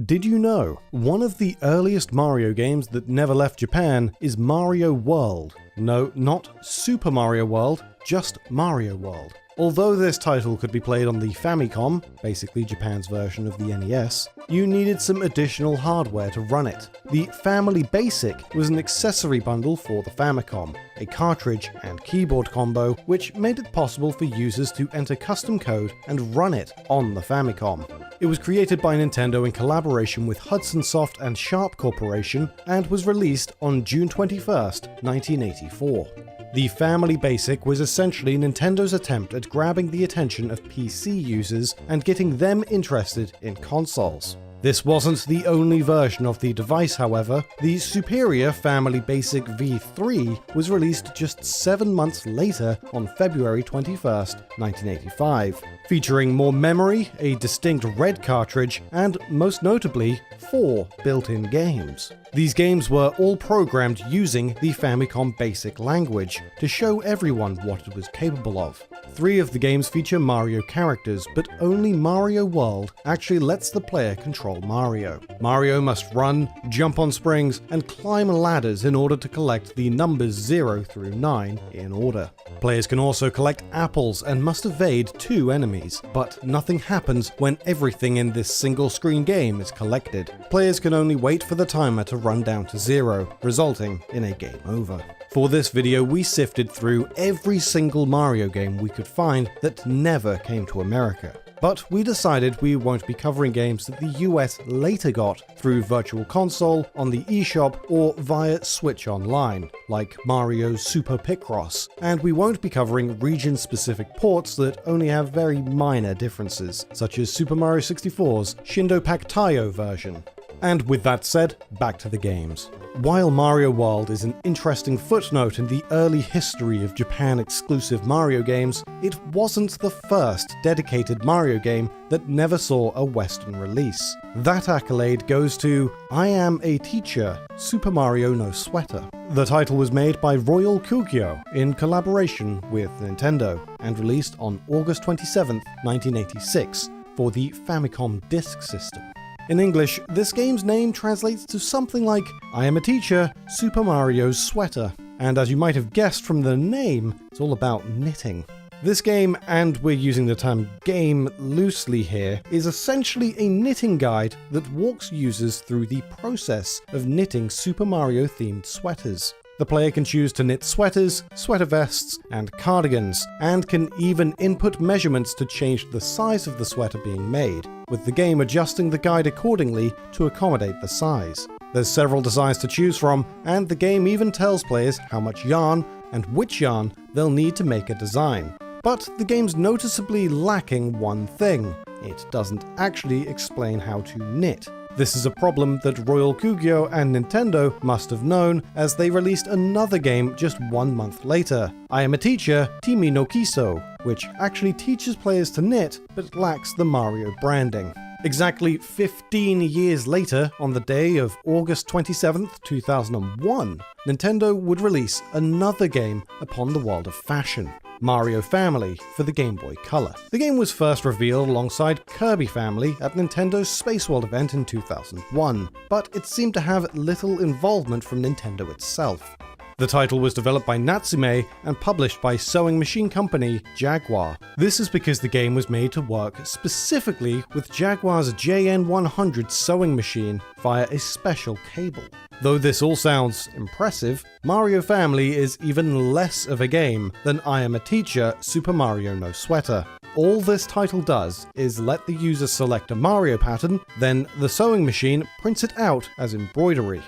Did you know one of the earliest Mario games that never left Japan is Mario World? No, not Super Mario World, just Mario World. Although this title could be played on the Famicom, basically Japan's version of the NES, you needed some additional hardware to run it. The Family Basic was an accessory bundle for the Famicom, a cartridge and keyboard combo which made it possible for users to enter custom code and run it on the Famicom. It was created by Nintendo in collaboration with Hudson Soft and Sharp Corporation and was released on June 21st, 1984. The Family Basic was essentially Nintendo's attempt at grabbing the attention of PC users and getting them interested in consoles. This wasn't the only version of the device, however. The superior Family Basic V3 was released just 7 months later on February 21st, 1985, featuring more memory, a distinct red cartridge, and most notably, 4 built-in games. These games were all programmed using the Famicom Basic language to show everyone what it was capable of. 3 of the games feature Mario characters, but only Mario World actually lets the player control Mario. Mario must run, jump on springs, and climb ladders in order to collect the numbers 0 through 9 in order. Players can also collect apples and must evade 2 enemies, but nothing happens when everything in this single-screen game is collected. Players can only wait for the timer to run down to 0, resulting in a game over. For this video, we sifted through every single Mario game we could find that never came to America. But we decided we won't be covering games that the US later got through Virtual Console, on the eShop, or via Switch Online, like Mario's Super Picross, and we won't be covering region-specific ports that only have very minor differences, such as Super Mario 64's Shindo Pac-Tayo version. And with that said, back to the games. While Mario World is an interesting footnote in the early history of Japan-exclusive Mario games, it wasn't the first dedicated Mario game that never saw a Western release. That accolade goes to I Am a Teacher, Super Mario No Sweater. The title was made by Royal Kugyo in collaboration with Nintendo, and released on August 27, 1986, for the Famicom Disk System. In English, this game's name translates to something like I Am a Teacher, Super Mario's Sweater. And as you might have guessed from the name, it's all about knitting. This game, and we're using the term game loosely here, is essentially a knitting guide that walks users through the process of knitting Super Mario-themed sweaters. The player can choose to knit sweaters, sweater vests, and cardigans, and can even input measurements to change the size of the sweater being made, with the game adjusting the guide accordingly to accommodate the size. There's several designs to choose from, and the game even tells players how much yarn and which yarn they'll need to make a design. But the game's noticeably lacking one thing: it doesn't actually explain how to knit. This is a problem that Royal Kugyo and Nintendo must have known, as they released another game just 1 month later, I Am a Teacher, Timi no Kiso, which actually teaches players to knit, but lacks the Mario branding. Exactly 15 years later, on the day of August 27th, 2001, Nintendo would release another game upon the world of fashion: Mario Family for the Game Boy Color. The game was first revealed alongside Kirby Family at Nintendo's Space World event in 2001, but it seemed to have little involvement from Nintendo itself. The title was developed by Natsume and published by sewing machine company Jaguar. This is because the game was made to work specifically with Jaguar's JN100 sewing machine via a special cable. Though this all sounds impressive, Mario Family is even less of a game than I Am a Teacher, Super Mario No Sweater. All this title does is let the user select a Mario pattern, then the sewing machine prints it out as embroidery.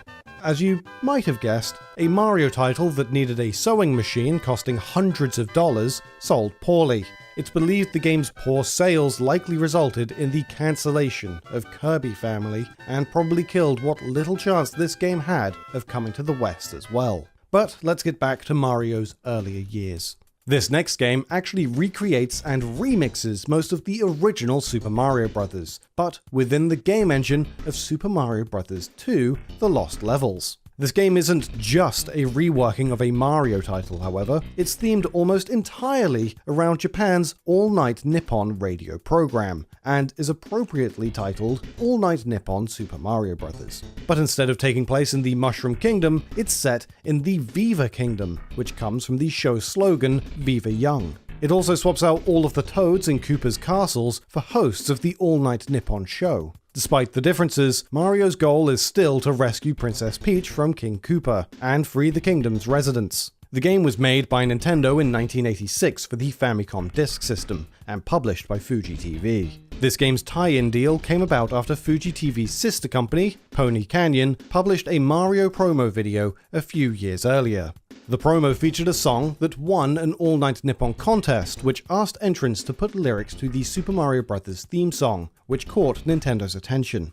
As you might have guessed, a Mario title that needed a sewing machine costing hundreds of dollars sold poorly. It's believed the game's poor sales likely resulted in the cancellation of Kirby Family, and probably killed what little chance this game had of coming to the West as well. But let's get back to Mario's earlier years. This next game actually recreates and remixes most of the original Super Mario Bros., but within the game engine of Super Mario Bros. 2: The Lost Levels. This game isn't just a reworking of a Mario title, however. It's themed almost entirely around Japan's All Night Nippon radio program, and is appropriately titled All Night Nippon Super Mario Bros. But instead of taking place in the Mushroom Kingdom, it's set in the Viva Kingdom, which comes from the show's slogan, Viva Young. It also swaps out all of the Toads in Koopa's castles for hosts of the All Night Nippon show. Despite the differences, Mario's goal is still to rescue Princess Peach from King Koopa and free the kingdom's residents. The game was made by Nintendo in 1986 for the Famicom Disk System and published by Fuji TV. This game's tie-in deal came about after Fuji TV's sister company, Pony Canyon, published a Mario promo video a few years earlier. The promo featured a song that won an All Night Nippon contest, which asked entrants to put lyrics to the Super Mario Bros. Theme song, which caught Nintendo's attention.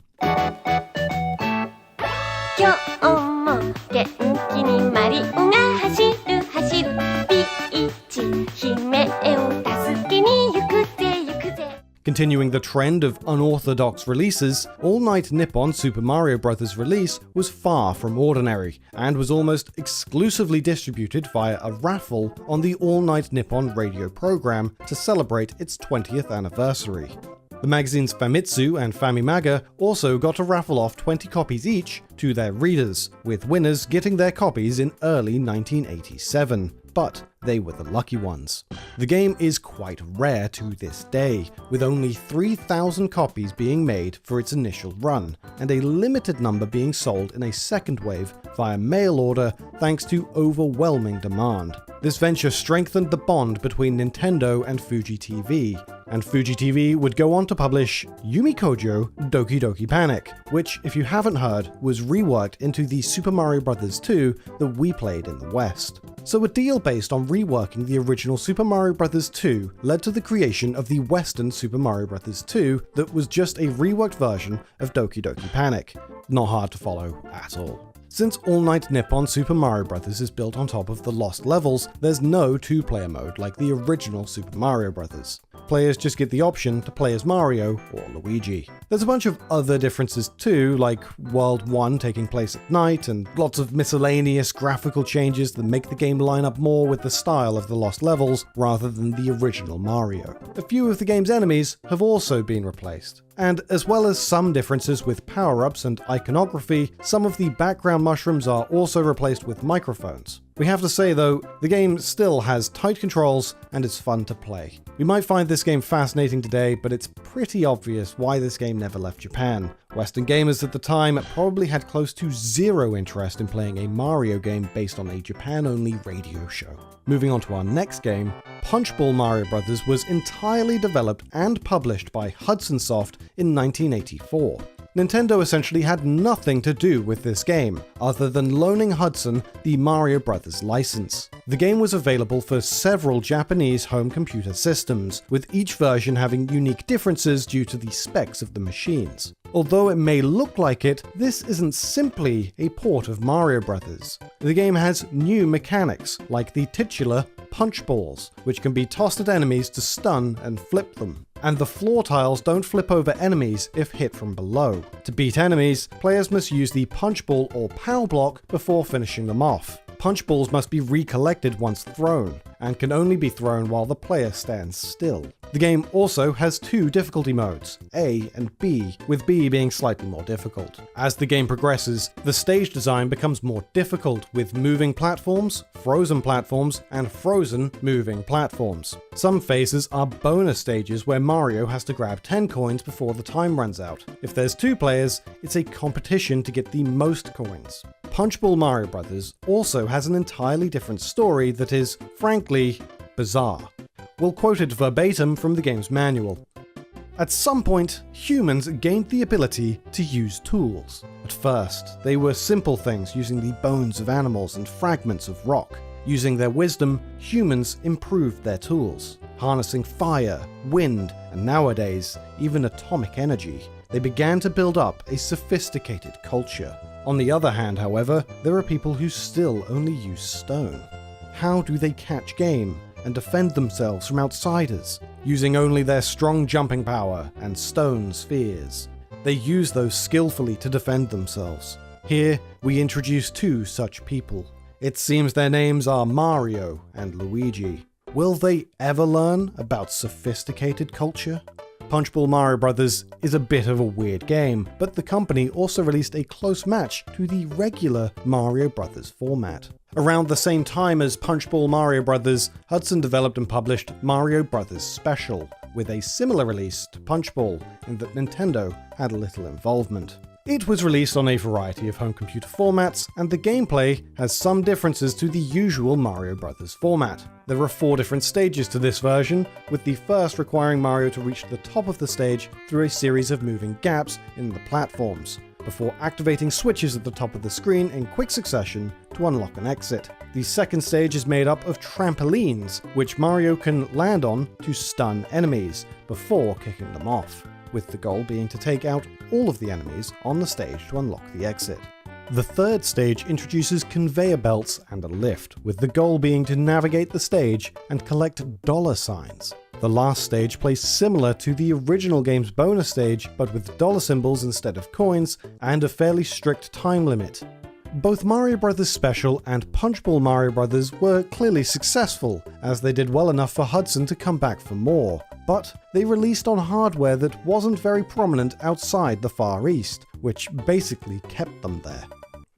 Continuing the trend of unorthodox releases, All Night Nippon Super Mario Bros. Release was far from ordinary, and was almost exclusively distributed via a raffle on the All Night Nippon radio program to celebrate its 20th anniversary. The magazines Famitsu and Famimaga also got to raffle off 20 copies each to their readers, with winners getting their copies in early 1987. But they were the lucky ones. The game is quite rare to this day, with only 3,000 copies being made for its initial run, and a limited number being sold in a second wave via mail order thanks to overwhelming demand. This venture strengthened the bond between Nintendo and Fuji TV, and Fuji TV would go on to publish Yumi Kojo Doki Doki Panic, which, if you haven't heard, was reworked into the Super Mario Bros. 2 that we played in the West. So a deal based on reworking the original Super Mario Bros. 2 led to the creation of the Western Super Mario Bros. 2 that was just a reworked version of Doki Doki Panic. Not hard to follow at all. Since All Night Nippon Super Mario Bros. Is built on top of the Lost Levels, there's no two-player mode like the original Super Mario Bros. Players just get the option to play as Mario or Luigi. There's a bunch of other differences too, like World 1 taking place at night, and lots of miscellaneous graphical changes that make the game line up more with the style of the Lost Levels rather than the original Mario. A few of the game's enemies have also been replaced. And as well as some differences with power-ups and iconography, some of the background mushrooms are also replaced with microphones. We have to say though, the game still has tight controls and it's fun to play. We might find this game fascinating today, but it's pretty obvious why this game never left Japan. Western gamers at the time probably had close to zero interest in playing a Mario game based on a Japan-only radio show. Moving on to our next game, Punchball Mario Bros. Was entirely developed and published by Hudson Soft in 1984. Nintendo essentially had nothing to do with this game, other than loaning Hudson the Mario Bros. License. The game was available for several Japanese home computer systems, with each version having unique differences due to the specs of the machines. Although it may look like it, this isn't simply a port of Mario Bros. The game has new mechanics, like the titular punch balls, which can be tossed at enemies to stun and flip them. And the floor tiles don't flip over enemies if hit from below. To beat enemies, players must use the punch ball or POW block before finishing them off. Punch balls must be recollected once thrown, and can only be thrown while the player stands still. The game also has two difficulty modes, A and B, with B being slightly more difficult. As the game progresses, the stage design becomes more difficult, with moving platforms, and frozen moving platforms. Some phases are bonus stages where Mario has to grab 10 coins before the time runs out. If there's 2 players, it's a competition to get the most coins. Punchball Mario Bros. Also has an entirely different story that is, frankly, bizarre. We'll quote it verbatim from the game's manual. At some point, humans gained the ability to use tools. At first, they were simple things using the bones of animals and fragments of rock. Using their wisdom, humans improved their tools, harnessing fire, wind, and nowadays, even atomic energy. They began to build up a sophisticated culture. On the other hand, however, there are people who still only use stone. How do they catch game and defend themselves from outsiders, using only their strong jumping power and stone spheres? They use those skillfully to defend themselves. Here, we introduce two such people. It seems their names are Mario and Luigi. Will they ever learn about sophisticated culture? Punchball Mario Bros. Is a bit of a weird game, but the company also released a close match to the regular Mario Bros. Format. Around the same time as Punchball Mario Bros., Hudson developed and published Mario Bros. Special, with a similar release to Punchball in that Nintendo had little involvement. It was released on a variety of home computer formats, and the gameplay has some differences to the usual Mario Bros. Format. There are 4 different stages to this version, with the first requiring Mario to reach the top of the stage through a series of moving gaps in the platforms, before activating switches at the top of the screen in quick succession to unlock an exit. The second stage is made up of trampolines, which Mario can land on to stun enemies before kicking them off, with the goal being to take out all of the enemies on the stage to unlock the exit. The third stage introduces conveyor belts and a lift, with the goal being to navigate the stage and collect dollar signs. The last stage plays similar to the original game's bonus stage, but with dollar symbols instead of coins, and a fairly strict time limit. Both Mario Bros. Special and Punchball Mario Bros. Were clearly successful, as they did well enough for Hudson to come back for more, but they released on hardware that wasn't very prominent outside the Far East, which basically kept them there.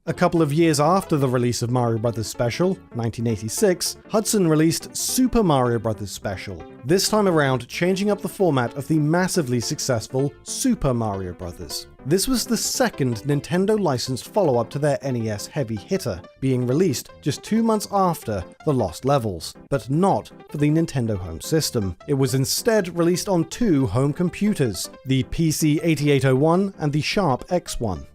A couple of years after the release of Mario Bros. Special, 1986, Hudson released Super Mario Bros. Special, this time around changing up the format of the massively successful Super Mario Bros. This was the second Nintendo-licensed follow-up to their NES heavy hitter, being released just 2 months after The Lost Levels, but not for the Nintendo Home System. It was instead released on 2 home computers, the PC-8801 and the Sharp X1.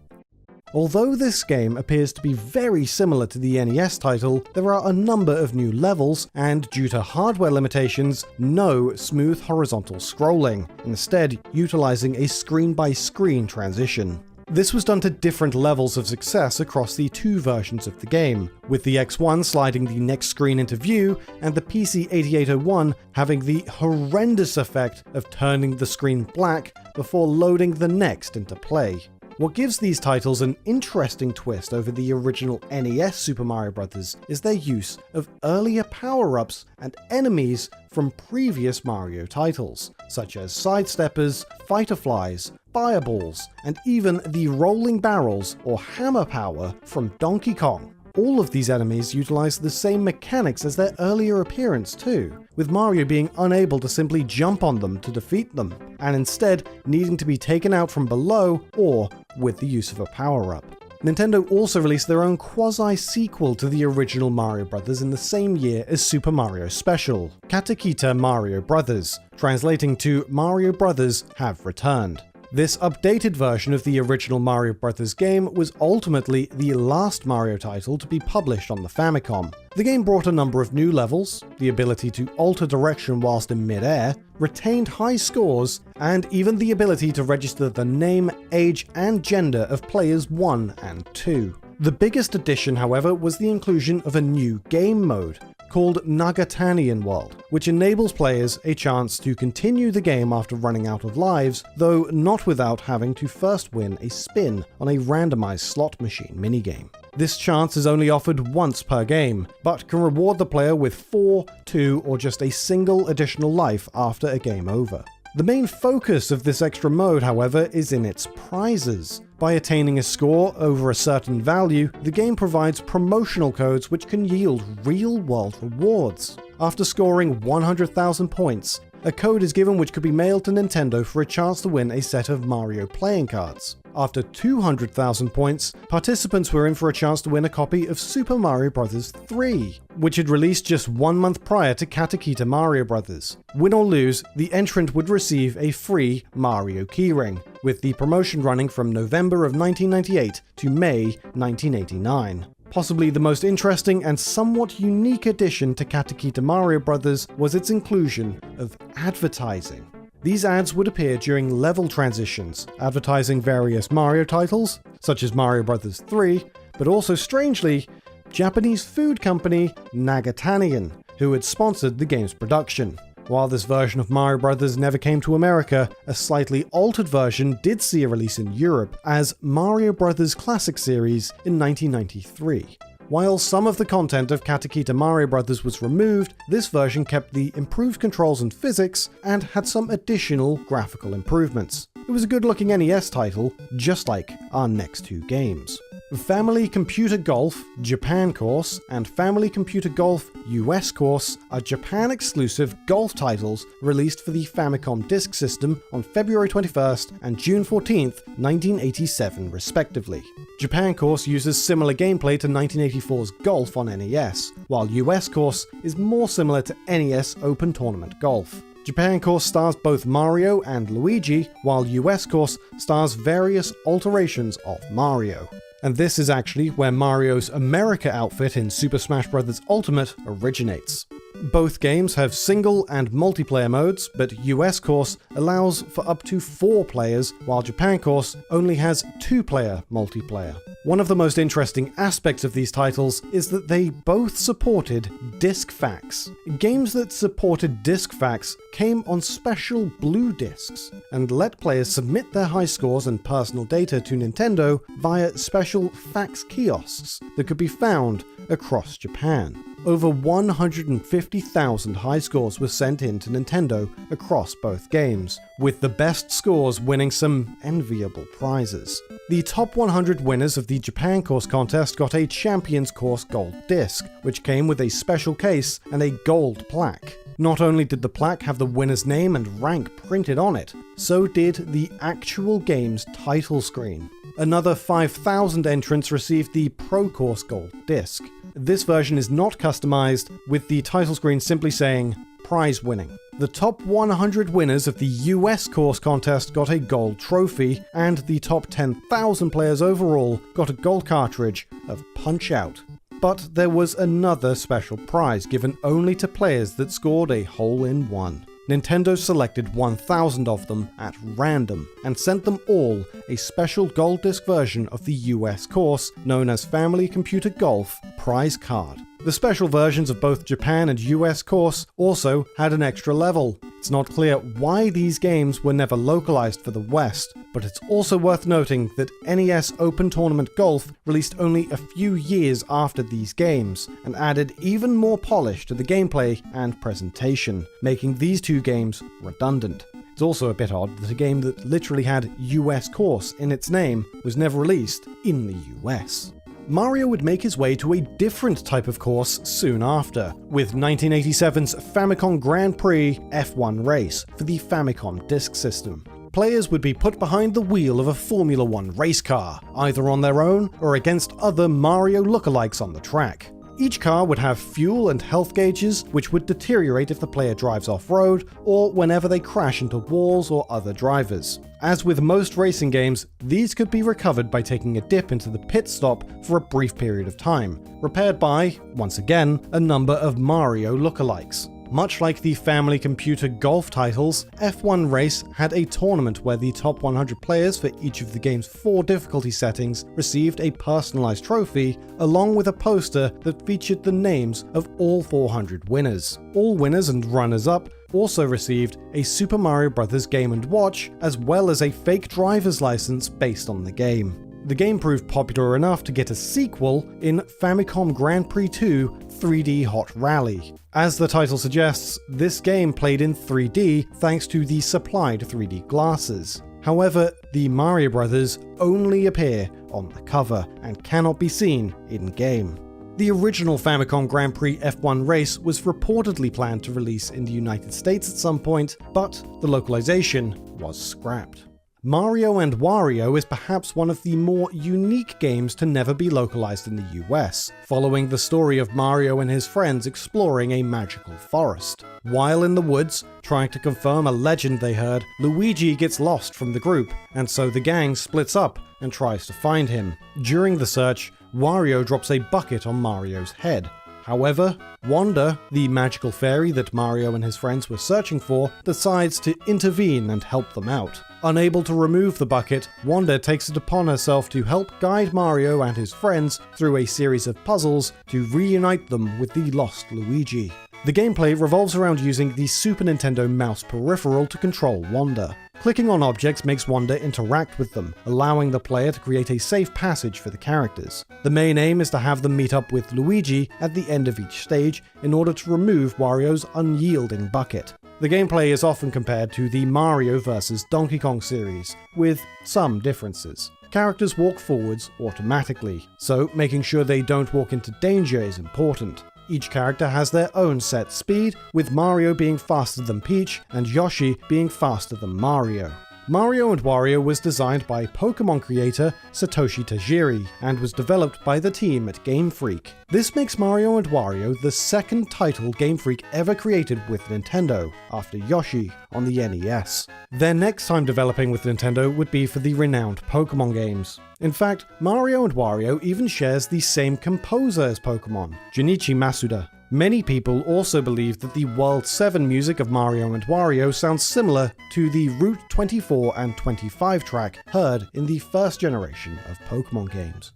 Although this game appears to be very similar to the NES title, there are a number of new levels, and due to hardware limitations, no smooth horizontal scrolling, instead utilizing a screen-by-screen transition. This was done to different levels of success across the 2 versions of the game, with the X1 sliding the next screen into view, and the PC-8801 having the horrendous effect of turning the screen black before loading the next into play. What gives these titles an interesting twist over the original NES Super Mario Bros. Is their use of earlier power-ups and enemies from previous Mario titles, such as sidesteppers, fighter flies, fireballs, and even the rolling barrels or hammer power from Donkey Kong. All of these enemies utilize the same mechanics as their earlier appearance too, with Mario being unable to simply jump on them to defeat them, and instead needing to be taken out from below or with the use of a power-up. Nintendo also released their own quasi-sequel to the original Mario Bros. In the same year as Super Mario Special, Katakita Mario Bros., translating to Mario Brothers Have Returned. This updated version of the original Mario Bros. Game was ultimately the last Mario title to be published on the Famicom. The game brought a number of new levels, the ability to alter direction whilst in mid-air, retained high scores, and even the ability to register the name, age, and gender of players 1 and 2. The biggest addition, however, was the inclusion of a new game mode, called Nagatanian World, which enables players a chance to continue the game after running out of lives, though not without having to first win a spin on a randomized slot machine minigame. This chance is only offered once per game, but can reward the player with 4, 2, or just a single additional life after a game over. The main focus of this extra mode, however, is in its prizes. By attaining a score over a certain value, the game provides promotional codes which can yield real-world rewards. After scoring 100,000 points, a code is given which could be mailed to Nintendo for a chance to win a set of Mario playing cards. After 200,000 points, participants were in for a chance to win a copy of Super Mario Bros. 3, which had released just 1 month prior to Katakita Mario Bros. Win or lose, the entrant would receive a free Mario keyring, with the promotion running from November of 1998 to May 1989. Possibly the most interesting and somewhat unique addition to Katakita Mario Bros. Was its inclusion of advertising. These ads would appear during level transitions, advertising various Mario titles, such as Mario Bros. 3, but also, strangely, Japanese food company Nagatanian, who had sponsored the game's production. While this version of Mario Bros. Never came to America, a slightly altered version did see a release in Europe as Mario Bros. Classic Series in 1993. While some of the content of Katakita Mario Bros. Was removed, this version kept the improved controls and physics and had some additional graphical improvements. It was a good-looking NES title, just like our next two games. Family Computer Golf Japan Course and Family Computer Golf US Course are Japan-exclusive golf titles released for the Famicom Disk System on February 21st and June 14th, 1987 respectively. Japan Course uses similar gameplay to 1984's Golf on NES, while US Course is more similar to NES Open Tournament Golf. Japan Course stars both Mario and Luigi, while US Course stars various alterations of Mario. And this is actually where Mario's America outfit in Super Smash Bros. Ultimate originates. Both games have single and multiplayer modes, but US Course allows for up to 4 players, while Japan Course only has 2-player multiplayer. One of the most interesting aspects of these titles is that they both supported disc FAQs. Games that supported disc FAQs came on special blue discs and let players submit their high scores and personal data to Nintendo via special fax kiosks that could be found across Japan. Over 150,000 high scores were sent in to Nintendo across both games, with the best scores winning some enviable prizes. The top 100 winners of the Japan Course contest got a Champions Course Gold disc, which came with a special case and a gold plaque. Not only did the plaque have the winner's name and rank printed on it, so did the actual game's title screen. Another 5,000 entrants received the Pro Course Gold disc. This version is not customized, with the title screen simply saying prize winning. The top 100 winners of the US Course contest got a gold trophy, and the top 10,000 players overall got a gold cartridge of Punch-Out! But there was another special prize given only to players that scored a hole-in-one. Nintendo selected 1,000 of them at random and sent them all a special gold disc version of the US course known as Family Computer Golf prize card. The special versions of both Japan and US course also had an extra level. It's not clear why these games were never localized for the West, but it's also worth noting that NES Open Tournament Golf released only a few years after these games, and added even more polish to the gameplay and presentation, making these two games redundant. It's also a bit odd that a game that literally had US Course in its name was never released in the US. Mario would make his way to a different type of course soon after, with 1987's Famicom Grand Prix F1 race for the Famicom Disk System. Players would be put behind the wheel of a Formula 1 race car, either on their own or against other Mario lookalikes on the track. Each car would have fuel and health gauges, which would deteriorate if the player drives off-road or whenever they crash into walls or other drivers. As with most racing games, these could be recovered by taking a dip into the pit stop for a brief period of time, repaired by, once again, a number of Mario lookalikes. Much like the Family Computer Golf titles, F1 Race had a tournament where the top 100 players for each of the game's 4 difficulty settings received a personalized trophy, along with a poster that featured the names of all 400 winners. All winners and runners-up also received a Super Mario Bros. Game & Watch, as well as a fake driver's license based on the game. The game proved popular enough to get a sequel in Famicom Grand Prix 2 3D Hot Rally. As the title suggests, this game played in 3D thanks to the supplied 3D glasses. However, the Mario Brothers only appear on the cover and cannot be seen in-game. The original Famicom Grand Prix F1 race was reportedly planned to release in the United States at some point, but the localization was scrapped. Mario and Wario is perhaps one of the more unique games to never be localized in the US, following the story of Mario and his friends exploring a magical forest. While in the woods, trying to confirm a legend they heard, Luigi gets lost from the group, and so the gang splits up and tries to find him. During the search, Wario drops a bucket on Mario's head. However, Wanda, the magical fairy that Mario and his friends were searching for, decides to intervene and help them out. Unable to remove the bucket, Wanda takes it upon herself to help guide Mario and his friends through a series of puzzles to reunite them with the lost Luigi. The gameplay revolves around using the Super Nintendo mouse peripheral to control Wanda. Clicking on objects makes Wanda interact with them, allowing the player to create a safe passage for the characters. The main aim is to have them meet up with Luigi at the end of each stage in order to remove Wario's unyielding bucket. The gameplay is often compared to the Mario vs. Donkey Kong series, with some differences. Characters walk forwards automatically, so making sure they don't walk into danger is important. Each character has their own set speed, with Mario being faster than Peach and Yoshi being faster than Mario. Mario and Wario was designed by Pokémon creator Satoshi Tajiri and was developed by the team at Game Freak. This makes Mario and Wario the second title Game Freak ever created with Nintendo, after Yoshi on the NES. Their next time developing with Nintendo would be for the renowned Pokémon games. In fact, Mario and Wario even shares the same composer as Pokémon, Junichi Masuda. Many people also believe that the World 7 music of Mario and Wario sounds similar to the Route 24 and 25 track heard in the first generation of Pokémon games.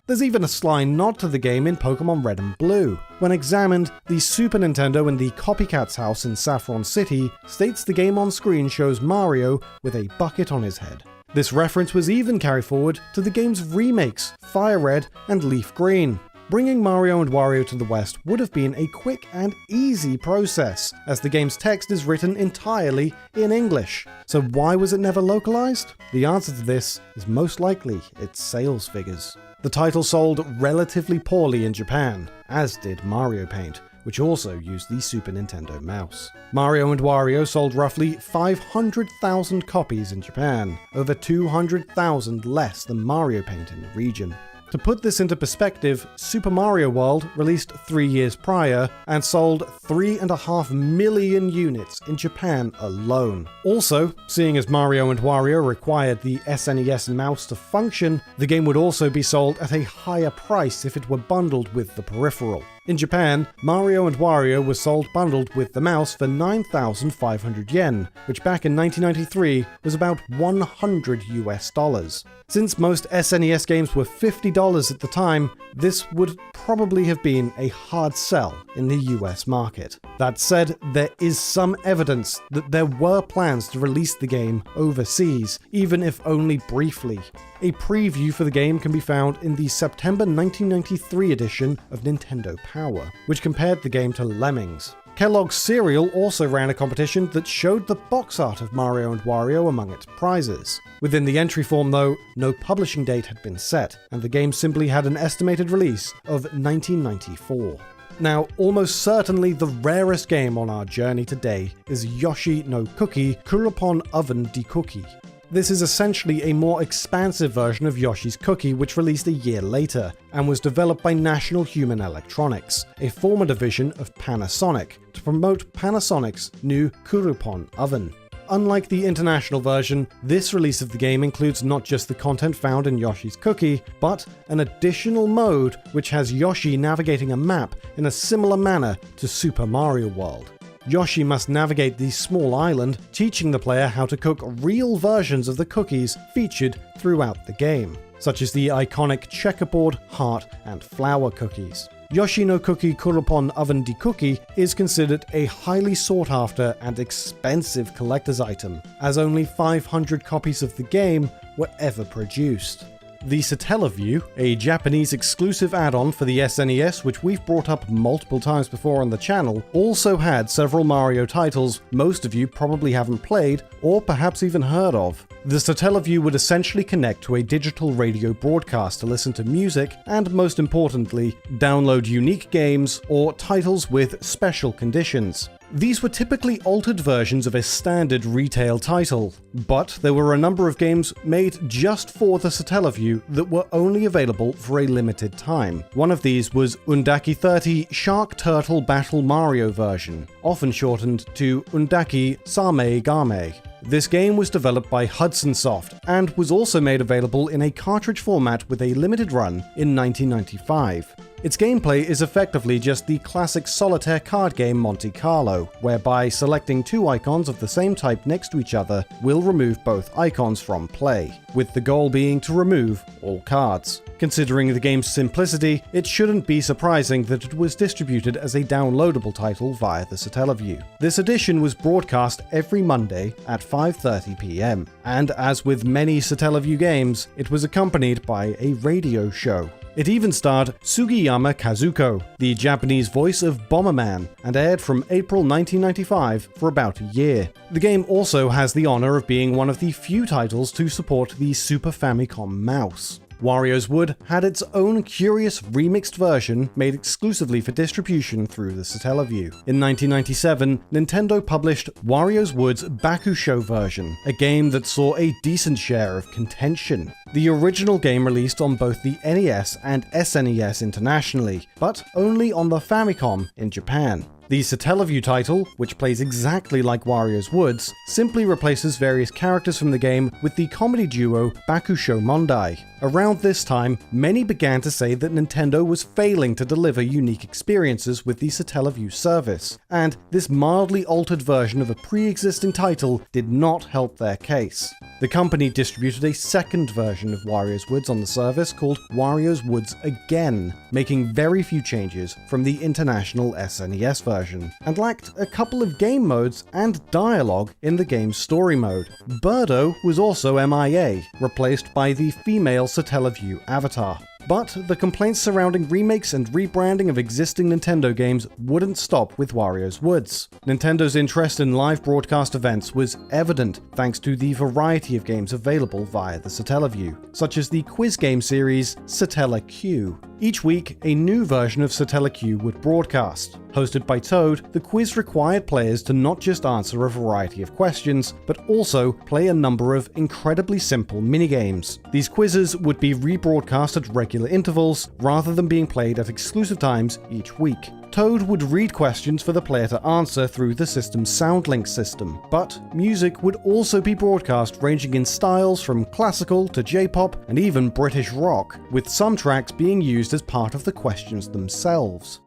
There's even a sly nod to the game in Pokémon Red and Blue. When examined, the Super Nintendo in the Copycat's house in Saffron City states the game on screen shows Mario with a bucket on his head. This reference was even carried forward to the game's remakes, Fire Red and Leaf Green. Bringing Mario and Wario to the West would have been a quick and easy process, as the game's text is written entirely in English. So why was it never localized? The answer to this is most likely its sales figures. The title sold relatively poorly in Japan, as did Mario Paint, which also used the Super Nintendo mouse. Mario and Wario sold roughly 500,000 copies in Japan, over 200,000 less than Mario Paint in the region. To put this into perspective, Super Mario World released 3 years prior and sold 3.5 million units in Japan alone. Also, seeing as Mario and Wario required the SNES mouse to function, the game would also be sold at a higher price if it were bundled with the peripheral. In Japan, Mario and Wario was sold bundled with the mouse for 9,500 yen, which back in 1993 was about $100 US. Since most SNES games were $50 at the time, this would probably have been a hard sell in the US market. That said, there is some evidence that there were plans to release the game overseas, even if only briefly. A preview for the game can be found in the September 1993 edition of Nintendo Power, which compared the game to Lemmings. Kellogg's cereal also ran a competition that showed the box art of Mario and Wario among its prizes. Within the entry form though, no publishing date had been set, and the game simply had an estimated release of 1994. Now, almost certainly the rarest game on our journey today is Yoshi no Cookie Kurapon Oven de Cookie. This is essentially a more expansive version of Yoshi's Cookie, which released a year later, and was developed by National Human Electronics, a former division of Panasonic, to promote Panasonic's new Kurapon oven. Unlike the international version, this release of the game includes not just the content found in Yoshi's Cookie, but an additional mode which has Yoshi navigating a map in a similar manner to Super Mario World. Yoshi must navigate the small island, teaching the player how to cook real versions of the cookies featured throughout the game, such as the iconic checkerboard, heart, and flower cookies. Yoshi no Cookie Kurapon Oven de Cookie is considered a highly sought after and expensive collector's item, as only 500 copies of the game were ever produced. The Satella View, a Japanese exclusive add-on for the SNES which we've brought up multiple times before on the channel, also had several Mario titles most of you probably haven't played or perhaps even heard of. The Satella View would essentially connect to a digital radio broadcast to listen to music and, most importantly, download unique games or titles with special conditions. These were typically altered versions of a standard retail title, but there were a number of games made just for the Satella View that were only available for a limited time. One of these was Undaki 30 Shark Turtle Battle Mario version, often shortened to Undaki Same Game. This game was developed by Hudson Soft and was also made available in a cartridge format with a limited run in 1995. Its gameplay is effectively just the classic solitaire card game Monte Carlo, whereby selecting two icons of the same type next to each other will remove both icons from play, with the goal being to remove all cards. Considering the game's simplicity, it shouldn't be surprising that it was distributed as a downloadable title via the Satella View. This edition was broadcast every Monday at 5:30 PM, and as with many Satella View games, it was accompanied by a radio show. It even starred Sugiyama Kazuko, the Japanese voice of Bomberman, and aired from April 1995 for about a year. The game also has the honor of being one of the few titles to support the Super Famicom mouse. Wario's Wood had its own curious remixed version made exclusively for distribution through the Satella View. In 1997, Nintendo published Wario's Wood's Bakusho version, a game that saw a decent share of contention. The original game released on both the NES and SNES internationally, but only on the Famicom in Japan. The Satella View title, which plays exactly like Wario's Woods, simply replaces various characters from the game with the comedy duo Bakusho Mondai. Around this time, many began to say that Nintendo was failing to deliver unique experiences with the Satella View service, and this mildly altered version of a pre-existing title did not help their case. The company distributed a second version of Wario's Woods on the service called Wario's Woods Again, making very few changes from the international SNES version, and lacked a couple of game modes and dialogue in the game's story mode. Birdo was also MIA, replaced by the female Satella View avatar. But the complaints surrounding remakes and rebranding of existing Nintendo games wouldn't stop with Wario's Woods. Nintendo's interest in live broadcast events was evident thanks to the variety of games available via the Satella View, such as the quiz game series Satella Q. Each week, a new version of Satella Q would broadcast. Hosted by Toad, the quiz required players to not just answer a variety of questions, but also play a number of incredibly simple minigames. These quizzes would be rebroadcast at regular intervals, rather than being played at exclusive times each week. Toad would read questions for the player to answer through the system's SoundLink system, but music would also be broadcast ranging in styles from classical to J-pop and even British rock, with some tracks being used as part of the questions themselves.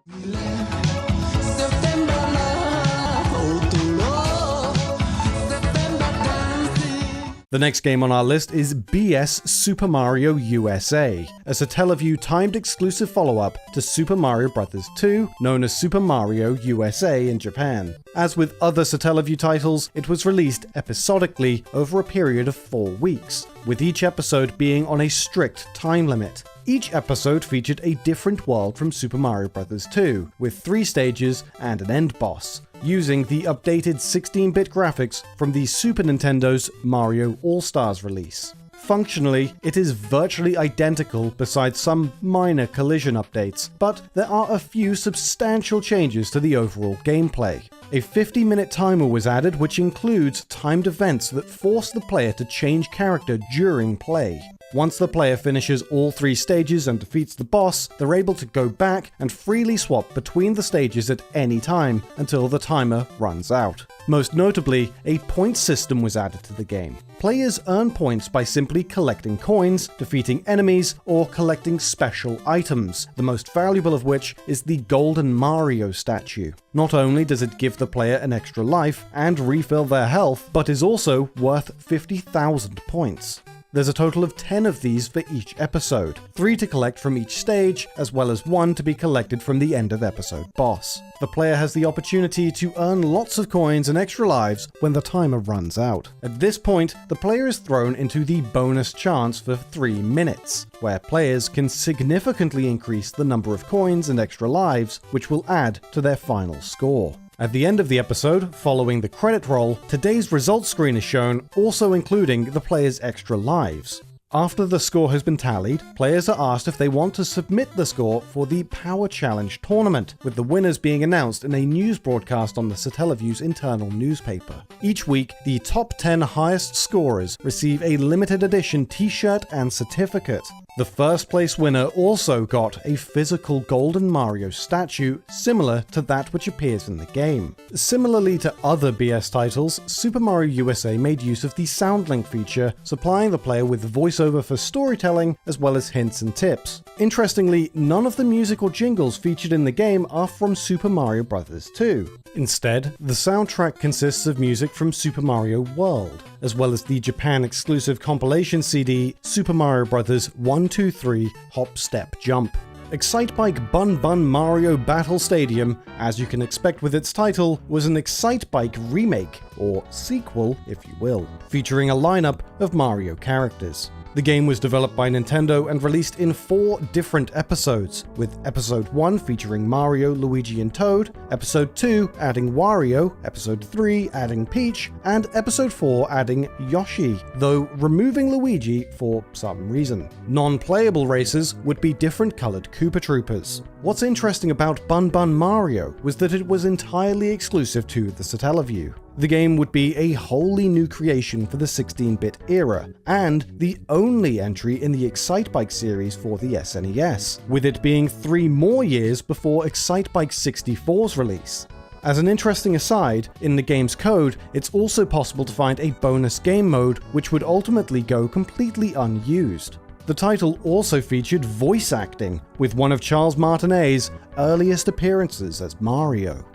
The next game on our list is BS Super Mario USA, a Satella View timed exclusive follow-up to Super Mario Bros. 2, known as Super Mario USA in Japan. As with other Satella View titles, it was released episodically over a period of 4 weeks, with each episode being on a strict time limit. Each episode featured a different world from Super Mario Bros. 2, with 3 stages and an end boss, using the updated 16-bit graphics from the Super Nintendo's Mario All-Stars release. Functionally, it is virtually identical besides some minor collision updates, but there are a few substantial changes to the overall gameplay. A 50-minute timer was added, which includes timed events that force the player to change character during play. Once the player finishes all 3 stages and defeats the boss, they're able to go back and freely swap between the stages at any time until the timer runs out. Most notably, a point system was added to the game. Players earn points by simply collecting coins, defeating enemies, or collecting special items, the most valuable of which is the Golden Mario statue. Not only does it give the player an extra life and refill their health, but is also worth 50,000 points. There's a total of 10 of these for each episode, 3 to collect from each stage, as well as 1 to be collected from the end of episode boss. The player has the opportunity to earn lots of coins and extra lives when the timer runs out. At this point, the player is thrown into the bonus chance for 3 minutes, where players can significantly increase the number of coins and extra lives, which will add to their final score. At the end of the episode, following the credit roll, today's results screen is shown, also including the player's extra lives. After the score has been tallied, players are asked if they want to submit the score for the Power Challenge tournament, with the winners being announced in a news broadcast on the Satella View's internal newspaper. Each week, the top 10 highest scorers receive a limited edition t-shirt and certificate. The first place winner also got a physical golden Mario statue similar to that which appears in the game. Similarly to other BS titles, Super Mario USA made use of the SoundLink feature, supplying the player with voiceover for storytelling as well as hints and tips. Interestingly, none of the music or jingles featured in the game are from Super Mario Bros. 2. Instead, the soundtrack consists of music from Super Mario World, as well as the Japan-exclusive compilation CD Super Mario Bros. 1, 2, 3 Hop, Step, Jump. Excitebike Bun Bun Mario Battle Stadium, as you can expect with its title, was an Excitebike remake, or sequel if you will, featuring a lineup of Mario characters. The game was developed by Nintendo and released in 4 different episodes, with Episode 1 featuring Mario, Luigi and Toad, Episode 2 adding Wario, Episode 3 adding Peach, and Episode 4 adding Yoshi, though removing Luigi for some reason. Non-playable races would be different coloured Koopa Troopers. What's interesting about Bun Bun Mario was that it was entirely exclusive to the Satella View. The game would be a wholly new creation for the 16-bit era, and the only entry in the Excitebike series for the SNES, with it being 3 more years before Excitebike 64's release. As an interesting aside, in the game's code, it's also possible to find a bonus game mode which would ultimately go completely unused. The title also featured voice acting, with one of Charles Martinet's earliest appearances as Mario.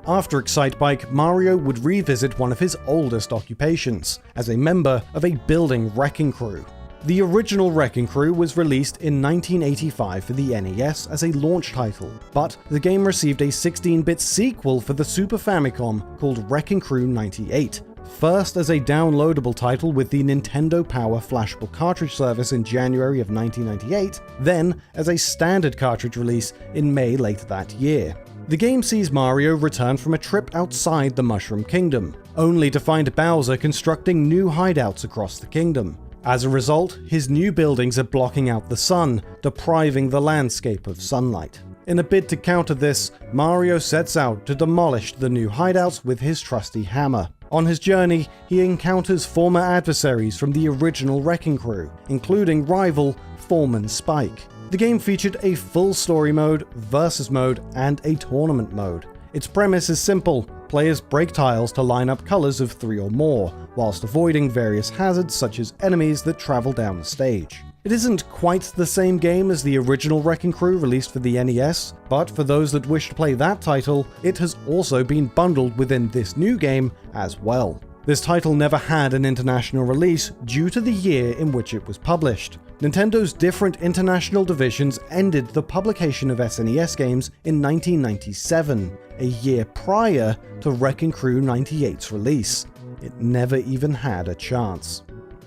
After Excitebike, Mario would revisit one of his oldest occupations, as a member of a building wrecking crew. The original Wrecking Crew was released in 1985 for the NES as a launch title, but the game received a 16-bit sequel for the Super Famicom called Wrecking Crew 98. First as a downloadable title with the Nintendo Power Flashable cartridge service in January of 1998, then as a standard cartridge release in May later that year. The game sees Mario return from a trip outside the Mushroom Kingdom, only to find Bowser constructing new hideouts across the kingdom. As a result, his new buildings are blocking out the sun, depriving the landscape of sunlight. In a bid to counter this, Mario sets out to demolish the new hideouts with his trusty hammer. On his journey, he encounters former adversaries from the original Wrecking Crew, including rival Foreman Spike. The game featured a full story mode, versus mode, and a tournament mode. Its premise is simple. Players break tiles to line up colors of 3 or more, whilst avoiding various hazards such as enemies that travel down the stage. It isn't quite the same game as the original Wrecking Crew released for the NES, but for those that wish to play that title, it has also been bundled within this new game as well. This title never had an international release due to the year in which it was published. Nintendo's different international divisions ended the publication of SNES games in 1997, a year prior to Wrecking Crew 98's release. It never even had a chance.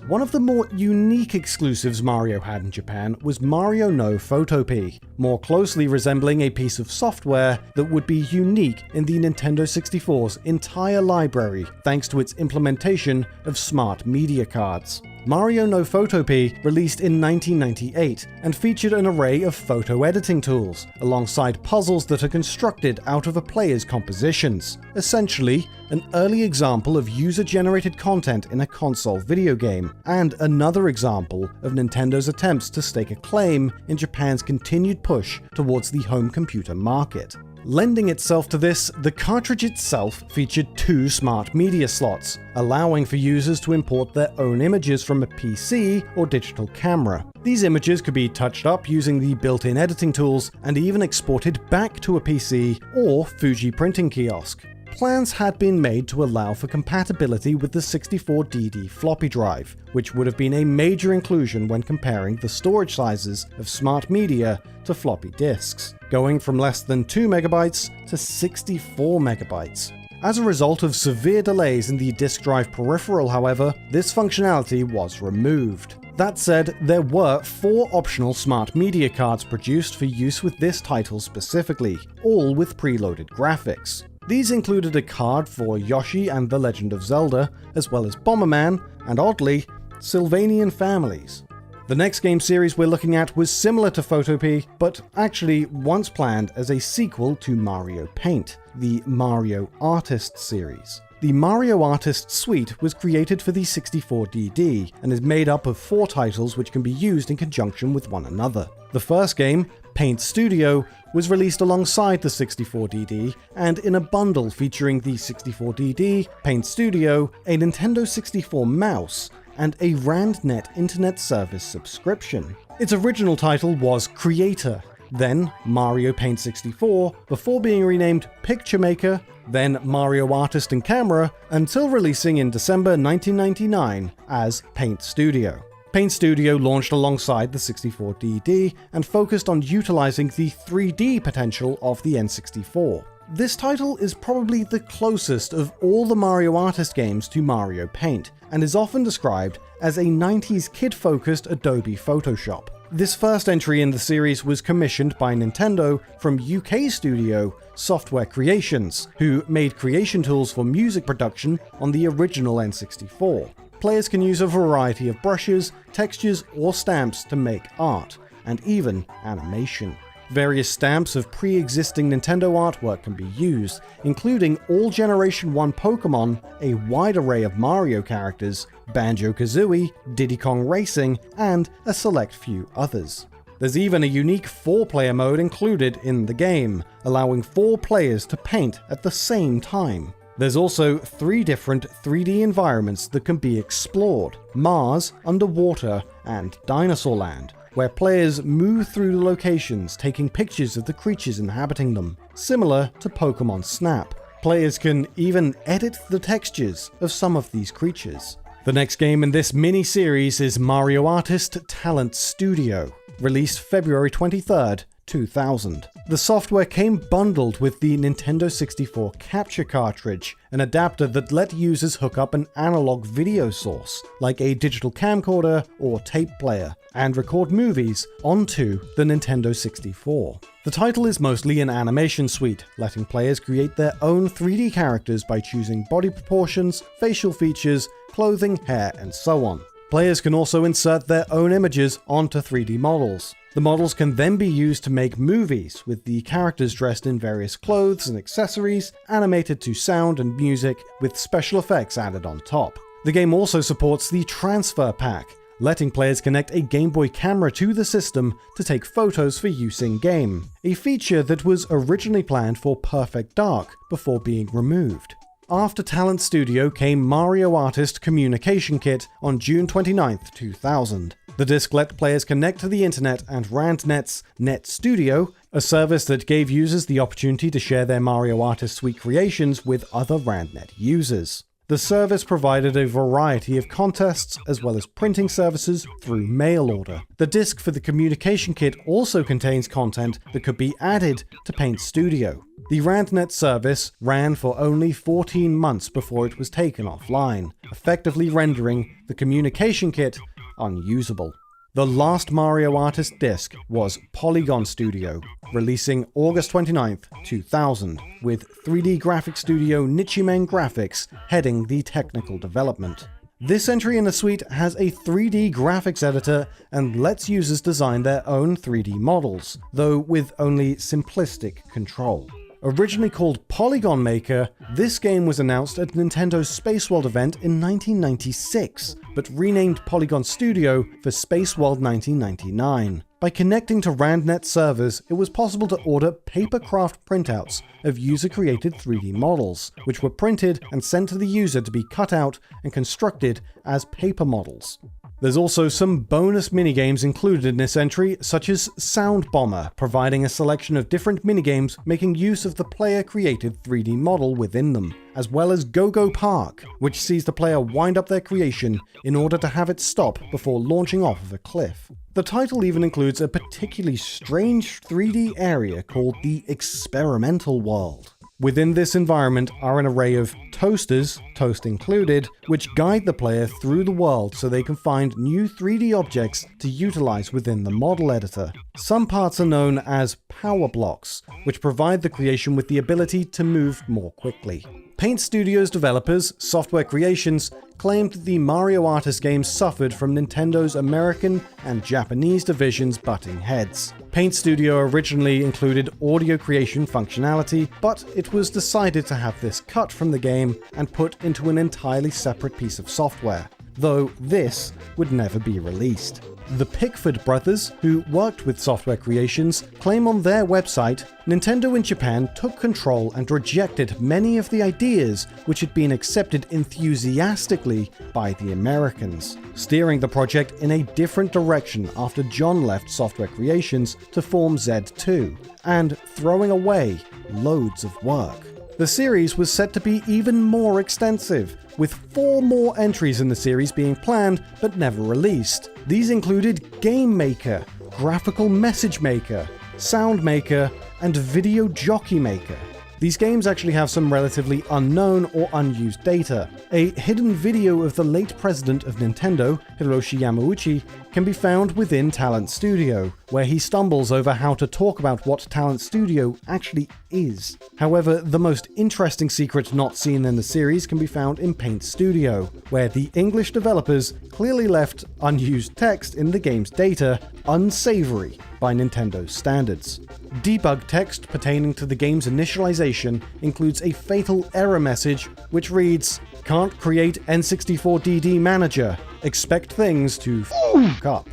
One of the more unique exclusives Mario had in Japan was Mario no Photopea, more closely resembling a piece of software that would be unique in the Nintendo 64's entire library thanks to its implementation of smart media cards. Mario no Photopea released in 1998 and featured an array of photo editing tools, alongside puzzles that are constructed out of a player's compositions. Essentially, an early example of user-generated content in a console video game, and another example of Nintendo's attempts to stake a claim in Japan's continued push towards the home computer market. Lending itself to this, the cartridge itself featured 2 smart media slots, allowing for users to import their own images from a PC or digital camera. These images could be touched up using the built-in editing tools and even exported back to a PC or Fuji printing kiosk. Plans had been made to allow for compatibility with the 64DD floppy drive, which would have been a major inclusion when comparing the storage sizes of smart media to floppy disks, going from less than 2 MB to 64 MB. As a result of severe delays in the disk drive peripheral, however, this functionality was removed. That said, there were 4 optional smart media cards produced for use with this title specifically, all with preloaded graphics. These included a card for Yoshi and The Legend of Zelda, as well as Bomberman, and oddly, Sylvanian families. The next game series we're looking at was similar to Photopea, but actually once planned as a sequel to Mario Paint, the Mario Artist series. The Mario Artist Suite was created for the 64DD and is made up of 4 titles which can be used in conjunction with one another. The first game, Paint Studio, was released alongside the 64DD and in a bundle featuring the 64DD, Paint Studio, a Nintendo 64 mouse, and a RandNet internet service subscription. Its original title was Creator, then Mario Paint 64, before being renamed Picture Maker, then Mario Artist and Camera, until releasing in December 1999 as Paint Studio. Paint Studio launched alongside the 64DD and focused on utilizing the 3D potential of the N64. This title is probably the closest of all the Mario Artist games to Mario Paint, and is often described as a 90s kid-focused Adobe Photoshop. This first entry in the series was commissioned by Nintendo from UK studio Software Creations, who made creation tools for music production on the original N64. Players can use a variety of brushes, textures, or stamps to make art, and even animation. Various stamps of pre-existing Nintendo artwork can be used, including all Generation 1 Pokémon, a wide array of Mario characters, Banjo-Kazooie, Diddy Kong Racing, and a select few others. There's even a unique 4-player mode included in the game, allowing 4 players to paint at the same time. There's also 3 different 3D environments that can be explored: Mars, Underwater, and Dinosaur Land, where players move through the locations taking pictures of the creatures inhabiting them, similar to Pokémon Snap. Players can even edit the textures of some of these creatures. The next game in this mini-series is Mario Artist Talent Studio, released February 23rd, 2000. The software came bundled with the Nintendo 64 capture cartridge, an adapter that let users hook up an analog video source, like a digital camcorder or tape player, and record movies onto the Nintendo 64. The title is mostly an animation suite, letting players create their own 3D characters by choosing body proportions, facial features, clothing, hair, and so on. Players can also insert their own images onto 3D models. The models can then be used to make movies, with the characters dressed in various clothes and accessories, animated to sound and music, with special effects added on top. The game also supports the Transfer Pack, letting players connect a Game Boy camera to the system to take photos for use in-game, a feature that was originally planned for Perfect Dark before being removed. After Talent Studio came Mario Artist Communication Kit on June 29, 2000. The disc let players connect to the internet and RandNet's Net Studio, a service that gave users the opportunity to share their Mario Artist Suite creations with other RandNet users. The service provided a variety of contests as well as printing services through mail order. The disc for the communication kit also contains content that could be added to Paint Studio. The RandNet service ran for only 14 months before it was taken offline, effectively rendering the communication kit unusable. The last Mario Artist disc was Polygon Studio, releasing August 29th, 2000, with 3D graphics studio Nichimen Graphics heading the technical development. This entry in the suite has a 3D graphics editor and lets users design their own 3D models, though with only simplistic control. Originally called Polygon Maker, this game was announced at Nintendo's Space World event in 1996, but renamed Polygon Studio for Space World 1999. By connecting to RandNet servers, it was possible to order papercraft printouts of user-created 3D models, which were printed and sent to the user to be cut out and constructed as paper models. There's also some bonus minigames included in this entry, such as Sound Bomber, providing a selection of different minigames making use of the player-created 3D model within them, as well as Go-Go Park, which sees the player wind up their creation in order to have it stop before launching off of a cliff. The title even includes a particularly strange 3D area called the Experimental World. Within this environment are an array of toasters, toast included, which guide the player through the world so they can find new 3D objects to utilize within the model editor. Some parts are known as power blocks, which provide the creation with the ability to move more quickly. Paint Studio's developers, Software Creations, claimed that the Mario Artist game suffered from Nintendo's American and Japanese divisions butting heads. Paint Studio originally included audio creation functionality, but it was decided to have this cut from the game and put into an entirely separate piece of software, though this would never be released. The Pickford brothers, who worked with Software Creations, claim on their website, Nintendo in Japan took control and rejected many of the ideas which had been accepted enthusiastically by the Americans, steering the project in a different direction after John left Software Creations to form Z2, and throwing away loads of work. The series was set to be even more extensive, with 4 more entries in the series being planned but never released. These included Game Maker, Graphical Message Maker, Sound Maker, and Video Jockey Maker. These games actually have some relatively unknown or unused data. A hidden video of the late president of Nintendo, Hiroshi Yamauchi, can be found within Talent Studio, where he stumbles over how to talk about what Talent Studio actually is. However, the most interesting secret not seen in the series can be found in Paint Studio, where the English developers clearly left unused text in the game's data unsavory by Nintendo's standards. Debug text pertaining to the game's initialization includes a fatal error message which reads, "Can't create N64DD manager. Expect things to f*** up."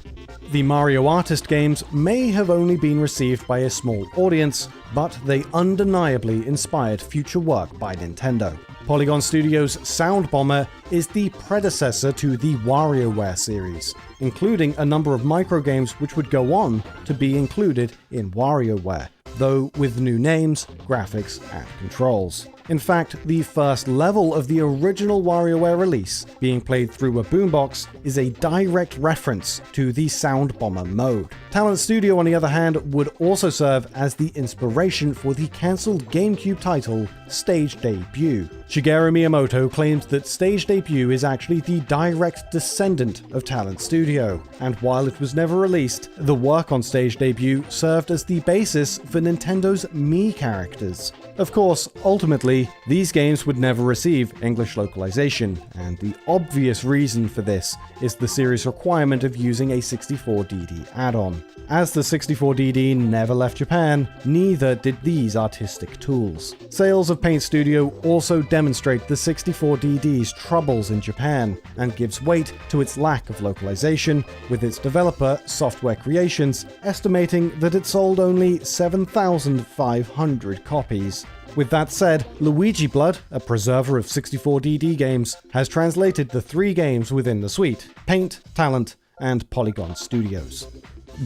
The Mario Artist games may have only been received by a small audience, but they undeniably inspired future work by Nintendo. Polygon Studio's Sound Bomber is the predecessor to the WarioWare series, including a number of microgames which would go on to be included in WarioWare, though with new names, graphics, and controls. In fact, the first level of the original WarioWare release, being played through a boombox, is a direct reference to the Sound Bomber mode. Talent Studio, on the other hand, would also serve as the inspiration for the cancelled GameCube title, Stage Debut. Shigeru Miyamoto claims that Stage Debut is actually the direct descendant of Talent Studio, and while it was never released, the work on Stage Debut served as the basis for Nintendo's Mii characters. Of course, ultimately, these games would never receive English localization, and the obvious reason for this is the series' requirement of using a 64DD add-on. As the 64DD never left Japan, neither did these artistic tools. Sales of Paint Studio also demonstrate the 64DD's troubles in Japan, and gives weight to its lack of localization, with its developer, Software Creations, estimating that it sold only 7,500 copies. With that said, Luigi Blood, a preserver of 64DD games, has translated the 3 games within the suite: Paint, Talent, and Polygon Studios.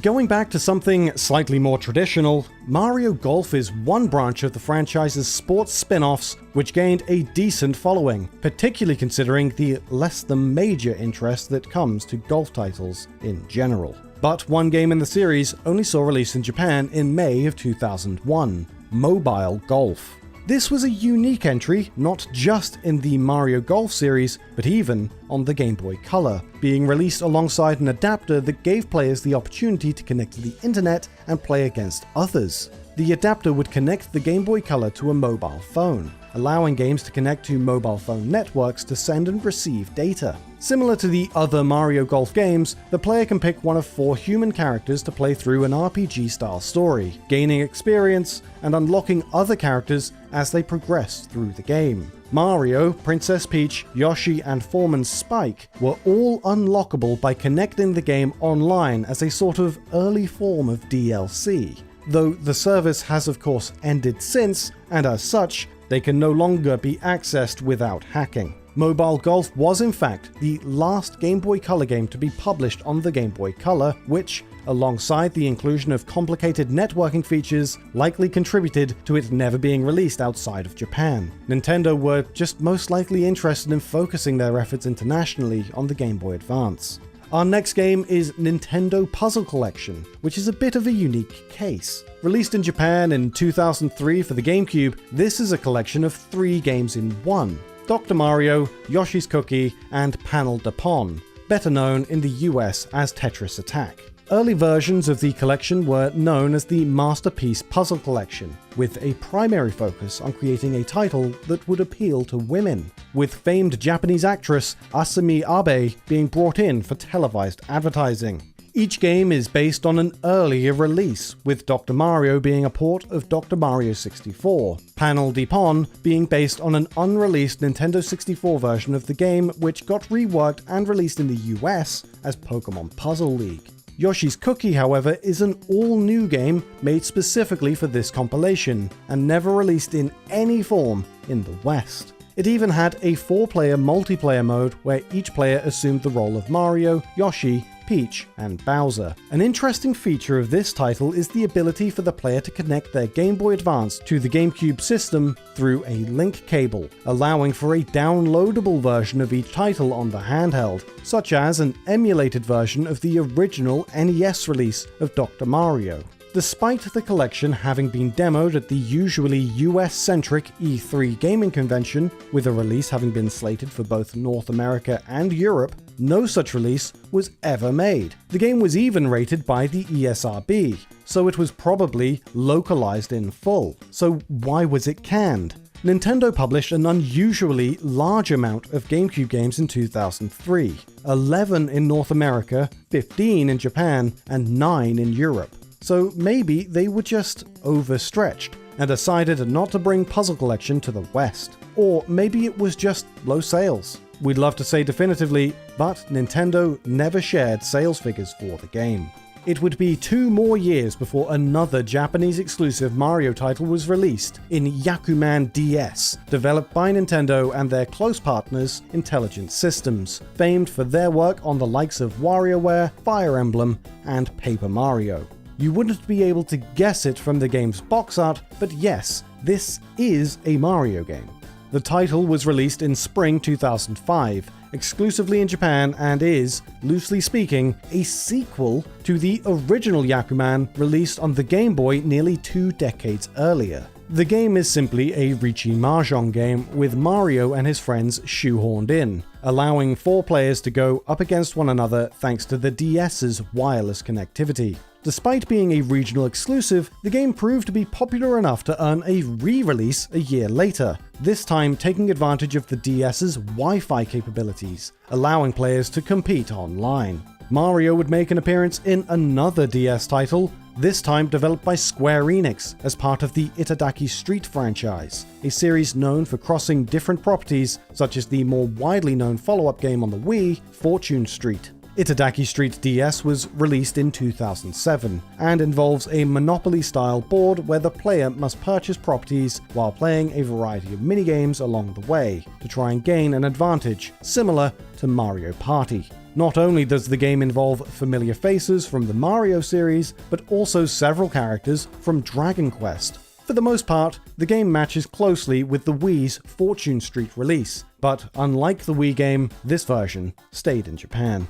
Going back to something slightly more traditional, Mario Golf is one branch of the franchise's sports spin-offs which gained a decent following, particularly considering the less than major interest that comes to golf titles in general. But one game in the series only saw release in Japan in May of 2001, Mobile Golf. This was a unique entry, not just in the Mario Golf series, but even on the Game Boy Color, being released alongside an adapter that gave players the opportunity to connect to the internet and play against others. The adapter would connect the Game Boy Color to a mobile phone, allowing games to connect to mobile phone networks to send and receive data. Similar to the other Mario Golf games, the player can pick one of 4 human characters to play through an RPG-style story, gaining experience and unlocking other characters as they progress through the game. Mario, Princess Peach, Yoshi, and Foreman Spike were all unlockable by connecting the game online as a sort of early form of DLC, though the service has of course ended since, and as such, they can no longer be accessed without hacking. Mobile Golf was in fact the last Game Boy Color game to be published on the Game Boy Color, which, alongside the inclusion of complicated networking features, likely contributed to it never being released outside of Japan. Nintendo were just most likely interested in focusing their efforts internationally on the Game Boy Advance. Our next game is Nintendo Puzzle Collection, which is a bit of a unique case. Released in Japan in 2003 for the GameCube, this is a collection of 3 games in one: Dr. Mario, Yoshi's Cookie, and Panel de Pon, better known in the US as Tetris Attack. Early versions of the collection were known as the Masterpiece Puzzle Collection, with a primary focus on creating a title that would appeal to women, with famed Japanese actress Asami Abe being brought in for televised advertising. Each game is based on an earlier release, with Dr. Mario being a port of Dr. Mario 64, Panel Nippon being based on an unreleased Nintendo 64 version of the game which got reworked and released in the US as Pokemon Puzzle League. Yoshi's Cookie, however, is an all-new game made specifically for this compilation, and never released in any form in the West. It even had a 4-player multiplayer mode where each player assumed the role of Mario, Yoshi, Peach, and Bowser. An interesting feature of this title is the ability for the player to connect their Game Boy Advance to the GameCube system through a link cable, allowing for a downloadable version of each title on the handheld, such as an emulated version of the original NES release of Dr. Mario. Despite the collection having been demoed at the usually US-centric E3 gaming convention, with a release having been slated for both North America and Europe, no such release was ever made. The game was even rated by the ESRB, so it was probably localized in full. So why was it canned? Nintendo published an unusually large amount of GameCube games in 2003, 11 in North America, 15 in Japan, and 9 in Europe. So maybe they were just overstretched and decided not to bring Puzzle Collection to the West. Or maybe it was just low sales. We'd love to say definitively, but Nintendo never shared sales figures for the game. It would be 2 more years before another Japanese exclusive Mario title was released in Yakuman DS, developed by Nintendo and their close partners, Intelligent Systems, famed for their work on the likes of WarioWare, Fire Emblem, and Paper Mario. You wouldn't be able to guess it from the game's box art, but yes, this is a Mario game. The title was released in spring 2005, exclusively in Japan, and is, loosely speaking, a sequel to the original Yakuman released on the Game Boy nearly 2 decades earlier. The game is simply a Riichi Mahjong game with Mario and his friends shoehorned in, allowing 4 players to go up against one another thanks to the DS's wireless connectivity. Despite being a regional exclusive, the game proved to be popular enough to earn a re-release a year later, this time taking advantage of the DS's Wi-Fi capabilities, allowing players to compete online. Mario would make an appearance in another DS title, this time developed by Square Enix as part of the Itadaki Street franchise, a series known for crossing different properties such as the more widely known follow-up game on the Wii, Fortune Street. Itadaki Street DS was released in 2007 and involves a Monopoly-style board where the player must purchase properties while playing a variety of minigames along the way to try and gain an advantage, similar to Mario Party. Not only does the game involve familiar faces from the Mario series, but also several characters from Dragon Quest. For the most part, the game matches closely with the Wii's Fortune Street release, but unlike the Wii game, this version stayed in Japan.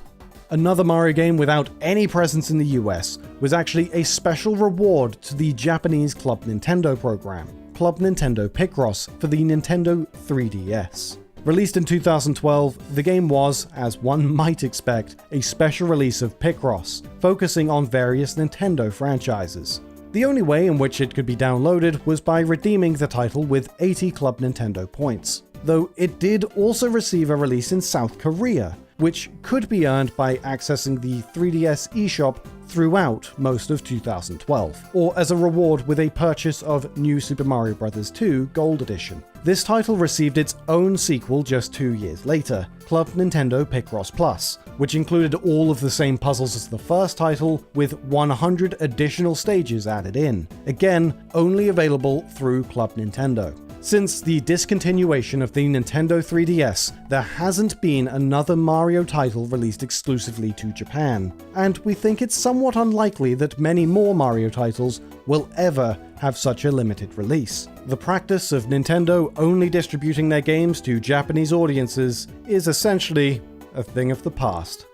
Another Mario game without any presence in the US was actually a special reward to the Japanese Club Nintendo program, Club Nintendo Picross for the Nintendo 3DS. Released in 2012, the game was, as one might expect, a special release of Picross, focusing on various Nintendo franchises. The only way in which it could be downloaded was by redeeming the title with 80 Club Nintendo points, though it did also receive a release in South Korea, which could be earned by accessing the 3DS eShop throughout most of 2012, or as a reward with a purchase of New Super Mario Bros. 2 Gold Edition. This title received its own sequel just 2 years later, Club Nintendo Picross Plus, which included all of the same puzzles as the first title, with 100 additional stages added in, again only available through Club Nintendo. Since the discontinuation of the Nintendo 3DS, there hasn't been another Mario title released exclusively to Japan, and we think it's somewhat unlikely that many more Mario titles will ever have such a limited release. The practice of Nintendo only distributing their games to Japanese audiences is essentially a thing of the past.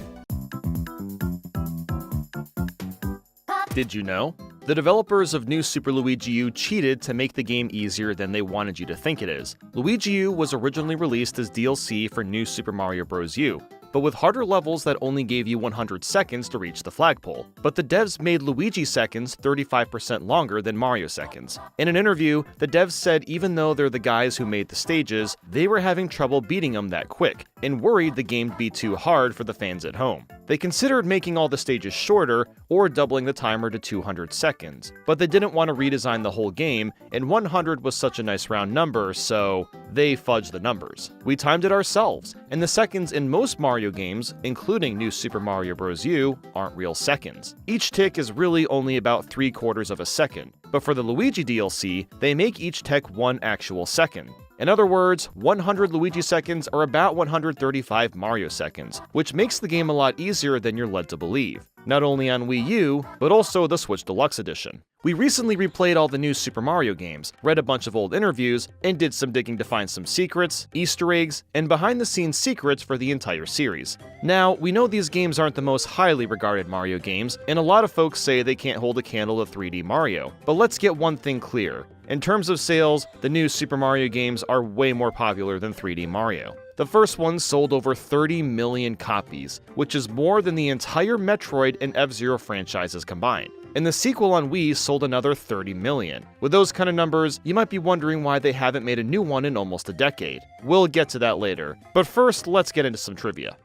Did you know? The developers of New Super Luigi U cheated to make the game easier than they wanted you to think it is. Luigi U was originally released as DLC for New Super Mario Bros. U. but with harder levels that only gave you 100 seconds to reach the flagpole. But the devs made Luigi seconds 35% longer than Mario seconds. In an interview, the devs said even though they're the guys who made the stages, they were having trouble beating them that quick, and worried the game'd be too hard for the fans at home. They considered making all the stages shorter or doubling the timer to 200 seconds, but they didn't want to redesign the whole game, and 100 was such a nice round number, so they fudged the numbers. We timed it ourselves, and the seconds in most Mario games, including New Super Mario Bros. U, aren't real seconds. Each tick is really only about 3/4 of a second, but for the Luigi DLC, they make each tick 1 actual second. In other words, 100 Luigi seconds are about 135 Mario seconds, which makes the game a lot easier than you're led to believe. Not only on Wii U, but also the Switch Deluxe Edition. We recently replayed all the new Super Mario games, read a bunch of old interviews, and did some digging to find some secrets, Easter eggs, and behind-the-scenes secrets for the entire series. Now, we know these games aren't the most highly regarded Mario games, and a lot of folks say they can't hold a candle to 3D Mario. But let's get one thing clear. In terms of sales, the new Super Mario games are way more popular than 3D Mario. The first one sold over 30 million copies, which is more than the entire Metroid and F-Zero franchises combined. And the sequel on Wii sold another 30 million. With those kind of numbers, you might be wondering why they haven't made a new one in almost a decade. We'll get to that later, but first let's get into some trivia.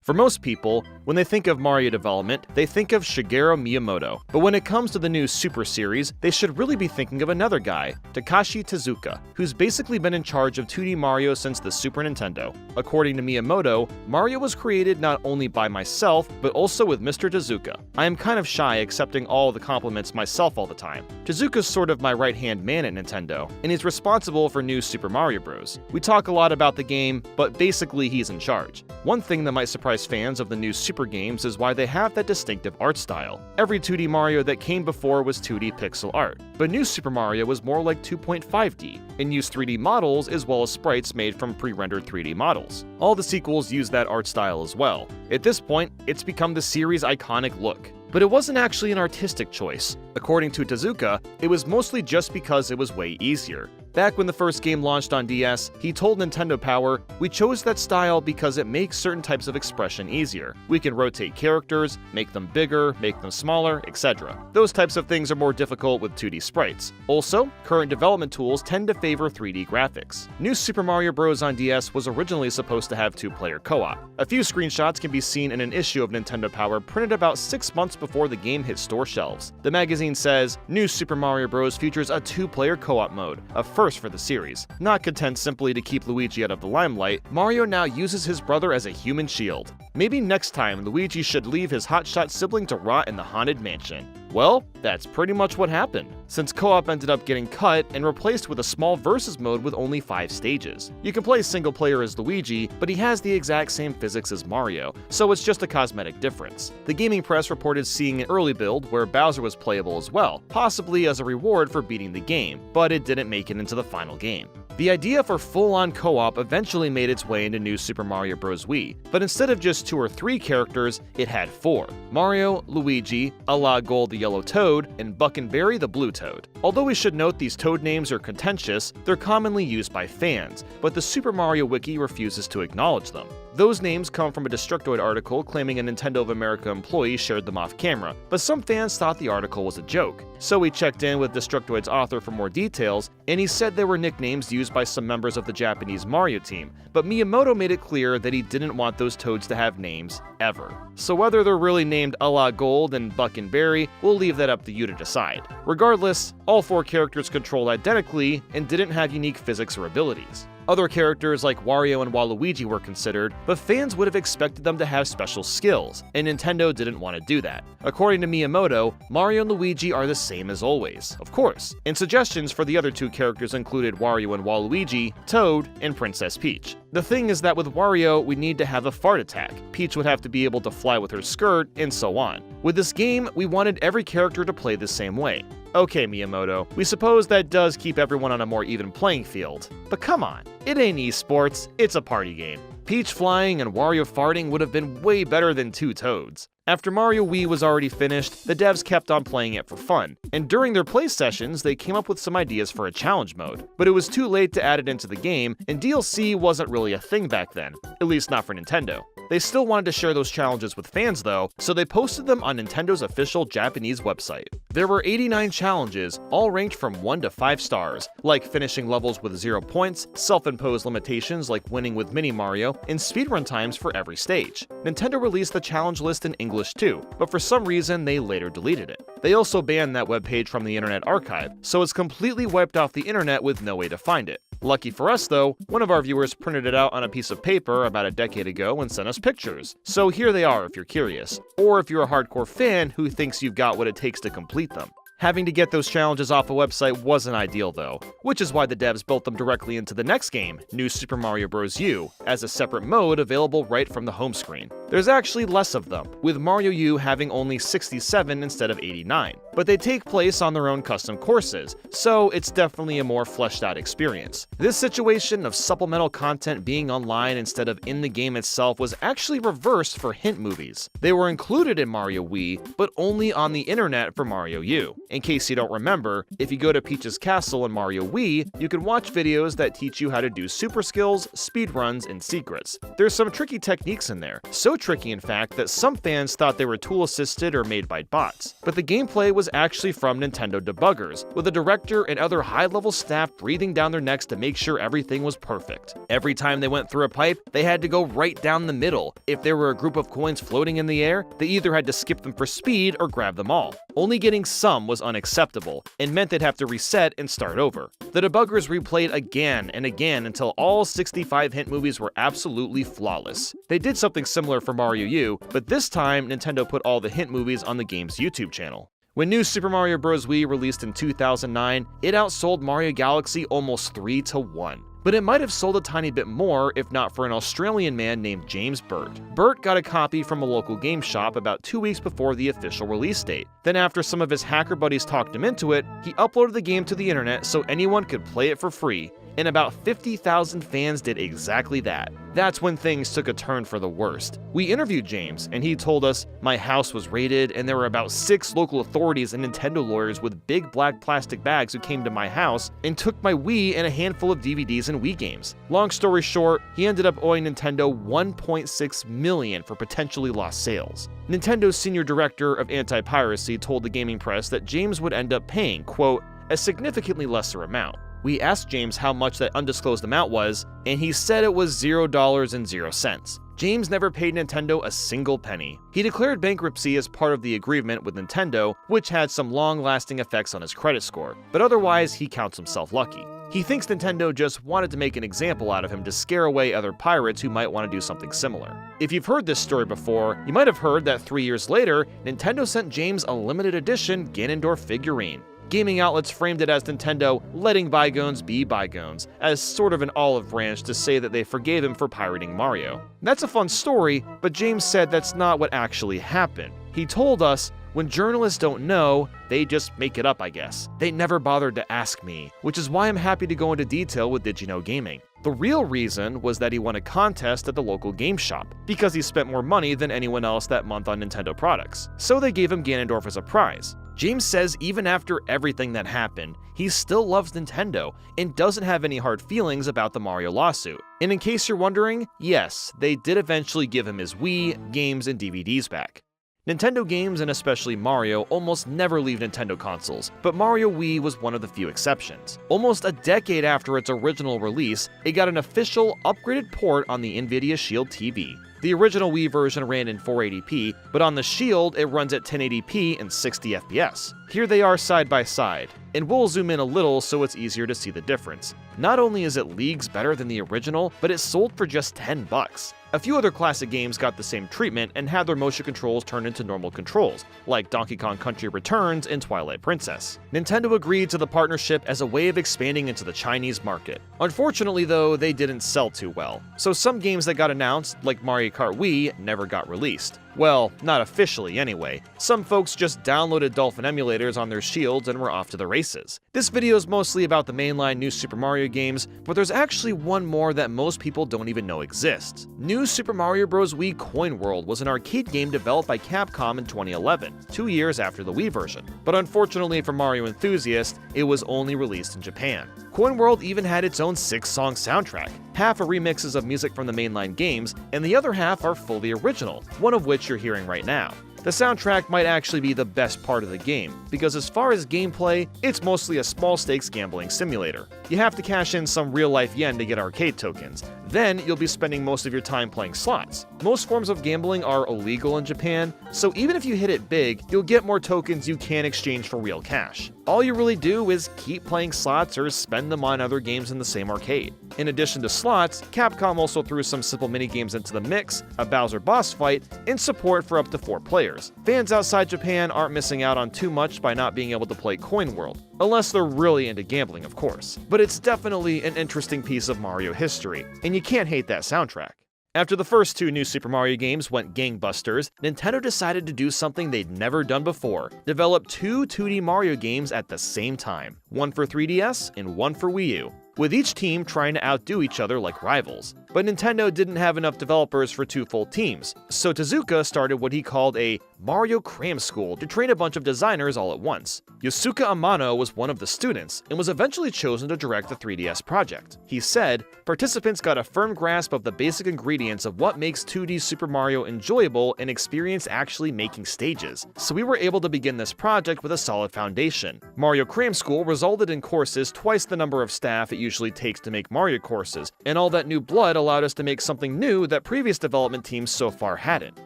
For most people, when they think of Mario development, they think of Shigeru Miyamoto. But when it comes to the new Super series, they should really be thinking of another guy, Takashi Tezuka, who's basically been in charge of 2D Mario since the Super Nintendo. According to Miyamoto, Mario was created not only by myself, but also with Mr. Tezuka. I am kind of shy accepting all the compliments myself all the time. Tezuka's sort of my right-hand man at Nintendo, and he's responsible for New Super Mario Bros. We talk a lot about the game, but basically he's in charge. One thing that might surprise fans of the new Super games is why they have that distinctive art style. Every 2D Mario that came before was 2D pixel art, but New Super Mario was more like 2.5D, and used 3D models as well as sprites made from pre-rendered 3D models. All the sequels use that art style as well. At this point, it's become the series' iconic look. But it wasn't actually an artistic choice. According to Tezuka, it was mostly just because it was way easier. Back when the first game launched on DS, he told Nintendo Power, "We chose that style because it makes certain types of expression easier. We can rotate characters, make them bigger, make them smaller, etc. Those types of things are more difficult with 2D sprites. Also, current development tools tend to favor 3D graphics." New Super Mario Bros. On DS was originally supposed to have 2-player co-op. A few screenshots can be seen in an issue of Nintendo Power printed about 6 months before the game hit store shelves. The magazine says, "New Super Mario Bros. Features a 2-player co-op mode, a first for the series. Not content simply to keep Luigi out of the limelight, Mario now uses his brother as a human shield. Maybe next time Luigi should leave his hotshot sibling to rot in the haunted mansion." Well, that's pretty much what happened, since co-op ended up getting cut and replaced with a small versus mode with only 5 stages. You can play single player as Luigi, but he has the exact same physics as Mario, so it's just a cosmetic difference. The gaming press reported seeing an early build where Bowser was playable as well, possibly as a reward for beating the game, but it didn't make it into the final game. The idea for full-on co-op eventually made its way into New Super Mario Bros. Wii, but instead of just 2 or 3 characters, it had 4. Mario, Luigi, A.La Gold the Yellow Toad, and Buck and Berry the Blue Toad. Although we should note these Toad names are contentious, they're commonly used by fans, but the Super Mario Wiki refuses to acknowledge them. Those names come from a Destructoid article claiming a Nintendo of America employee shared them off camera, but some fans thought the article was a joke. So we checked in with Destructoid's author for more details, and he said there were nicknames used by some members of the Japanese Mario team, but Miyamoto made it clear that he didn't want those toads to have names, ever. So whether they're really named A.La Gold and Buck and Berry, we'll leave that up to you to decide. Regardless, all 4 characters controlled identically and didn't have unique physics or abilities. Other characters like Wario and Waluigi were considered, but fans would have expected them to have special skills, and Nintendo didn't want to do that. According to Miyamoto, Mario and Luigi are the same as always, of course, and suggestions for the other 2 characters included Wario and Waluigi, Toad, and Princess Peach. The thing is that with Wario, we need to have a fart attack, Peach would have to be able to fly with her skirt, and so on. With this game, we wanted every character to play the same way. Okay, Miyamoto, we suppose that does keep everyone on a more even playing field, but come on, it ain't esports, it's a party game. Peach flying and Wario farting would have been way better than 2 toads. After Mario Wii was already finished, the devs kept on playing it for fun, and during their play sessions, they came up with some ideas for a challenge mode. But it was too late to add it into the game, and DLC wasn't really a thing back then, at least not for Nintendo. They still wanted to share those challenges with fans though, so they posted them on Nintendo's official Japanese website. There were 89 challenges, all ranked from 1 to 5 stars, like finishing levels with 0 points, self-imposed limitations like winning with Mini Mario, and speedrun times for every stage. Nintendo released the challenge list in English too, but for some reason they later deleted it. They also banned that webpage from the Internet Archive, so it's completely wiped off the internet with no way to find it. Lucky for us though, one of our viewers printed it out on a piece of paper about a decade ago and sent us pictures. So here they are if you're curious, or if you're a hardcore fan who thinks you've got what it takes to complete them. Having to get those challenges off a website wasn't ideal though, which is why the devs built them directly into the next game, New Super Mario Bros. U, as a separate mode available right from the home screen. There's actually less of them, with Mario U having only 67 instead of 89, but they take place on their own custom courses, so it's definitely a more fleshed out experience. This situation of supplemental content being online instead of in the game itself was actually reversed for hint movies. They were included in Mario Wii, but only on the internet for Mario U. In case you don't remember, if you go to Peach's Castle in Mario Wii, you can watch videos that teach you how to do super skills, speedruns, and secrets. There's some tricky techniques in there, so tricky in fact that some fans thought they were tool-assisted or made by bots. But the gameplay was actually from Nintendo debuggers, with a director and other high-level staff breathing down their necks to make sure everything was perfect. Every time they went through a pipe, they had to go right down the middle. If there were a group of coins floating in the air, they either had to skip them for speed or grab them all. Only getting some was unacceptable, and meant they'd have to reset and start over. The debuggers replayed again and again until all 65 hint movies were absolutely flawless. They did something similar for Mario U, but this time Nintendo put all the hint movies on the game's YouTube channel. When New Super Mario Bros. Wii released in 2009, it outsold Mario Galaxy almost 3 to 1. But it might have sold a tiny bit more if not for an Australian man named James Bert. Bert got a copy from a local game shop about 2 weeks before the official release date. Then after some of his hacker buddies talked him into it, he uploaded the game to the internet so anyone could play it for free. And about 50,000 fans did exactly that. That's when things took a turn for the worst. We interviewed James, and he told us, "My house was raided, and there were about 6 local authorities and Nintendo lawyers with big black plastic bags who came to my house and took my Wii and a handful of DVDs and Wii games." Long story short, he ended up owing Nintendo $1.6 million for potentially lost sales. Nintendo's senior director of anti-piracy told the gaming press that James would end up paying, quote, "a significantly lesser amount." We asked James how much that undisclosed amount was, and he said it was $0.00. James never paid Nintendo a single penny. He declared bankruptcy as part of the agreement with Nintendo, which had some long-lasting effects on his credit score, but otherwise he counts himself lucky. He thinks Nintendo just wanted to make an example out of him to scare away other pirates who might want to do something similar. If you've heard this story before, you might have heard that 3 years later, Nintendo sent James a limited edition Ganondorf figurine. Gaming outlets framed it as Nintendo letting bygones be bygones, as sort of an olive branch to say that they forgave him for pirating Mario. That's a fun story, but James said that's not what actually happened. He told us, "When journalists don't know, they just make it up, I guess. They never bothered to ask me, which is why I'm happy to go into detail with Did You Know Gaming." The real reason was that he won a contest at the local game shop, because he spent more money than anyone else that month on Nintendo products. So they gave him Ganondorf as a prize. James says even after everything that happened, he still loves Nintendo and doesn't have any hard feelings about the Mario lawsuit. And in case you're wondering, yes, they did eventually give him his Wii, games, and DVDs back. Nintendo games, and especially Mario, almost never leave Nintendo consoles, but Mario Wii was one of the few exceptions. Almost a decade after its original release, it got an official, upgraded port on the Nvidia Shield TV. The original Wii version ran in 480p, but on the Shield it runs at 1080p and 60 FPS. Here they are side by side, and we'll zoom in a little so it's easier to see the difference. Not only is it leagues better than the original, but it sold for just $10. A few other classic games got the same treatment and had their motion controls turned into normal controls, like Donkey Kong Country Returns and Twilight Princess. Nintendo agreed to the partnership as a way of expanding into the Chinese market. Unfortunately though, they didn't sell too well, so some games that got announced, like Mario Kart Wii, never got released. Well, not officially anyway. Some folks just downloaded Dolphin emulators on their shields and were off to the races. This video is mostly about the mainline New Super Mario games, but there's actually one more that most people don't even know exists. New Super Mario Bros. Wii Coin World was an arcade game developed by Capcom in 2011, 2 years after the Wii version. But unfortunately for Mario enthusiasts, it was only released in Japan. Coin World even had its own 6-song soundtrack. Half are remixes of music from the mainline games, and the other half are fully original, one of which you're hearing right now. The soundtrack might actually be the best part of the game, because as far as gameplay, it's mostly a small-stakes gambling simulator. You have to cash in some real-life yen to get arcade tokens. Then you'll be spending most of your time playing slots. Most forms of gambling are illegal in Japan, so even if you hit it big, you'll get more tokens you can exchange for real cash. All you really do is keep playing slots or spend them on other games in the same arcade. In addition to slots, Capcom also threw some simple minigames into the mix, a Bowser boss fight, and support for up to 4 players. Fans outside Japan aren't missing out on too much by not being able to play Coin World, unless they're really into gambling, of course. But it's definitely an interesting piece of Mario history, and you can't hate that soundtrack. After the first 2 New Super Mario games went gangbusters, Nintendo decided to do something they'd never done before: develop 2 2D Mario games at the same time, one for 3DS and one for Wii U, with each team trying to outdo each other like rivals. But Nintendo didn't have enough developers for 2 full teams, so Tezuka started what he called a Mario Cram School to train a bunch of designers all at once. Yosuke Amano was one of the students, and was eventually chosen to direct the 3DS project. He said, "Participants got a firm grasp of the basic ingredients of what makes 2D Super Mario enjoyable and experience actually making stages, so we were able to begin this project with a solid foundation." Mario Cram School resulted in courses twice the number of staff it usually takes to make Mario courses, and all that new blood allowed us to make something new that previous development teams so far hadn't.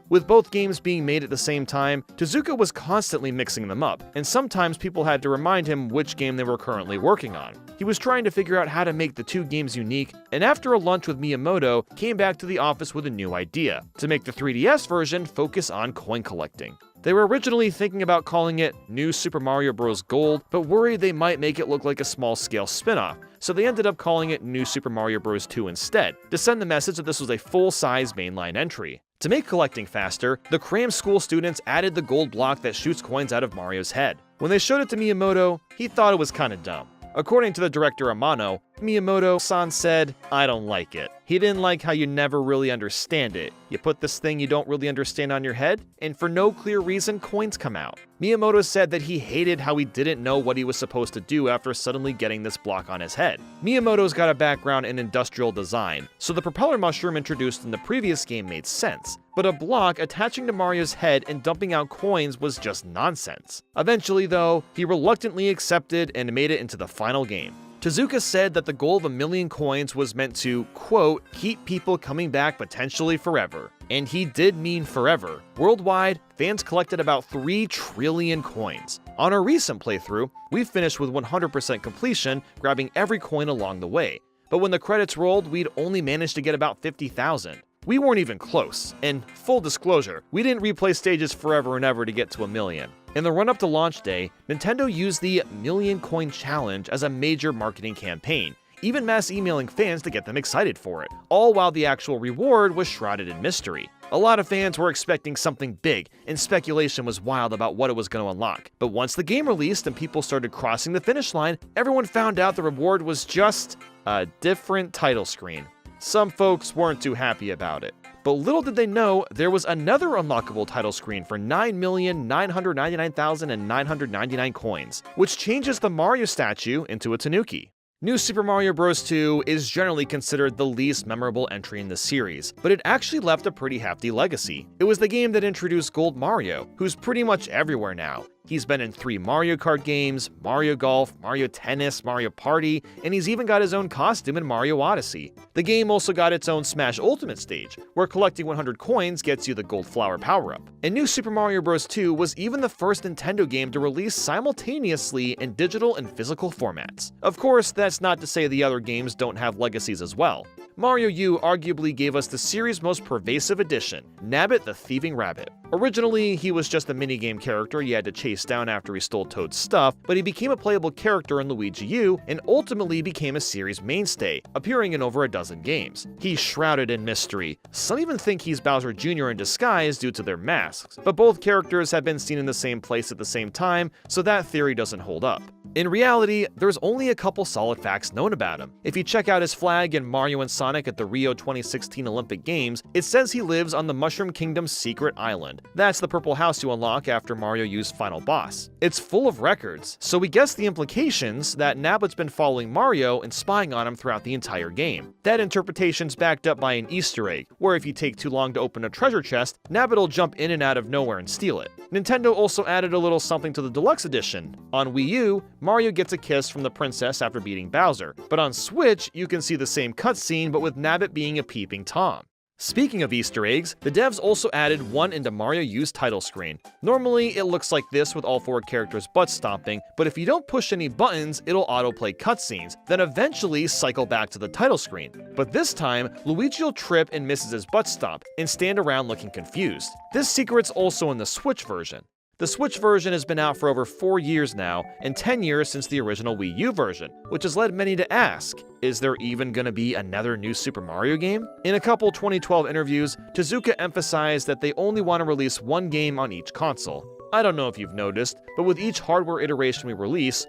With both games being made at the same time, Tezuka was constantly mixing them up, and sometimes people had to remind him which game they were currently working on. He was trying to figure out how to make the 2 games unique, and after a lunch with Miyamoto, came back to the office with a new idea: to make the 3DS version focus on coin collecting. They were originally thinking about calling it New Super Mario Bros. Gold, but worried they might make it look like a small-scale spin-off, so they ended up calling it New Super Mario Bros. 2 instead, to send the message that this was a full-size mainline entry. To make collecting faster, the Cram School students added the gold block that shoots coins out of Mario's head. When they showed it to Miyamoto, he thought it was kinda dumb. According to the director Amano, Miyamoto-san said, "I don't like it. He didn't like how you never really understand it. You put this thing you don't really understand on your head, and for no clear reason, coins come out." Miyamoto said that he hated how he didn't know what he was supposed to do after suddenly getting this block on his head. Miyamoto's got a background in industrial design, so the propeller mushroom introduced in the previous game made sense, but a block attaching to Mario's head and dumping out coins was just nonsense. Eventually, though, he reluctantly accepted and made it into the final game. Tezuka said that the goal of 1,000,000 coins was meant to, quote, "keep people coming back potentially forever." And he did mean forever. Worldwide, fans collected about 3 trillion coins. On our recent playthrough, we finished with 100% completion, grabbing every coin along the way. But when the credits rolled, we'd only managed to get about 50,000. We weren't even close, and full disclosure, we didn't replay stages forever and ever to get to 1,000,000. In the run-up to launch day, Nintendo used the Million Coin Challenge as a major marketing campaign, even mass emailing fans to get them excited for it, all while the actual reward was shrouded in mystery. A lot of fans were expecting something big, and speculation was wild about what it was going to unlock. But once the game released and people started crossing the finish line, everyone found out the reward was just a different title screen. Some folks weren't too happy about it. But little did they know, there was another unlockable title screen for 9,999,999 coins, which changes the Mario statue into a tanuki. New Super Mario Bros. 2 is generally considered the least memorable entry in the series, but it actually left a pretty hefty legacy. It was the game that introduced Gold Mario, who's pretty much everywhere now. He's been in 3 Mario Kart games, Mario Golf, Mario Tennis, Mario Party, and he's even got his own costume in Mario Odyssey. The game also got its own Smash Ultimate stage, where collecting 100 coins gets you the Gold Flower power-up. And New Super Mario Bros. 2 was even the first Nintendo game to release simultaneously in digital and physical formats. Of course, that's not to say the other games don't have legacies as well. Mario U arguably gave us the series' most pervasive addition, Nabbit the Thieving Rabbit. Originally, he was just a minigame character you had to chase down after he stole Toad's stuff, but he became a playable character in Luigi U and ultimately became a series mainstay, appearing in over a dozen games. He's shrouded in mystery. Some even think he's Bowser Jr. in disguise due to their masks, but both characters have been seen in the same place at the same time, so that theory doesn't hold up. In reality, there's only a couple solid facts known about him. If you check out his flag in Mario and Sonic at the Rio 2016 Olympic Games, it says he lives on the Mushroom Kingdom's secret island. That's the purple house you unlock after Mario U's final boss. It's full of records, so we guess the implications that Nabbit's been following Mario and spying on him throughout the entire game. That interpretation's backed up by an Easter egg, where if you take too long to open a treasure chest, Nabbit will jump in and out of nowhere and steal it. Nintendo also added a little something to the Deluxe Edition. On Wii U, Mario gets a kiss from the princess after beating Bowser, but on Switch, you can see the same cutscene but with Nabbit being a peeping Tom. Speaking of Easter eggs, the devs also added one into Mario U's title screen. Normally, it looks like this with all 4 characters butt stomping, but if you don't push any buttons, it'll autoplay cutscenes, then eventually cycle back to the title screen. But this time, Luigi will trip and misses his butt stomp, and stand around looking confused. This secret's also in the Switch version. The Switch version has been out for over 4 years now, and 10 years since the original Wii U version, which has led many to ask, is there even gonna be another new Super Mario game? In a couple 2012 interviews, Tezuka emphasized that they only want to release one game on each console. I don't know if you've noticed, but with each hardware iteration we release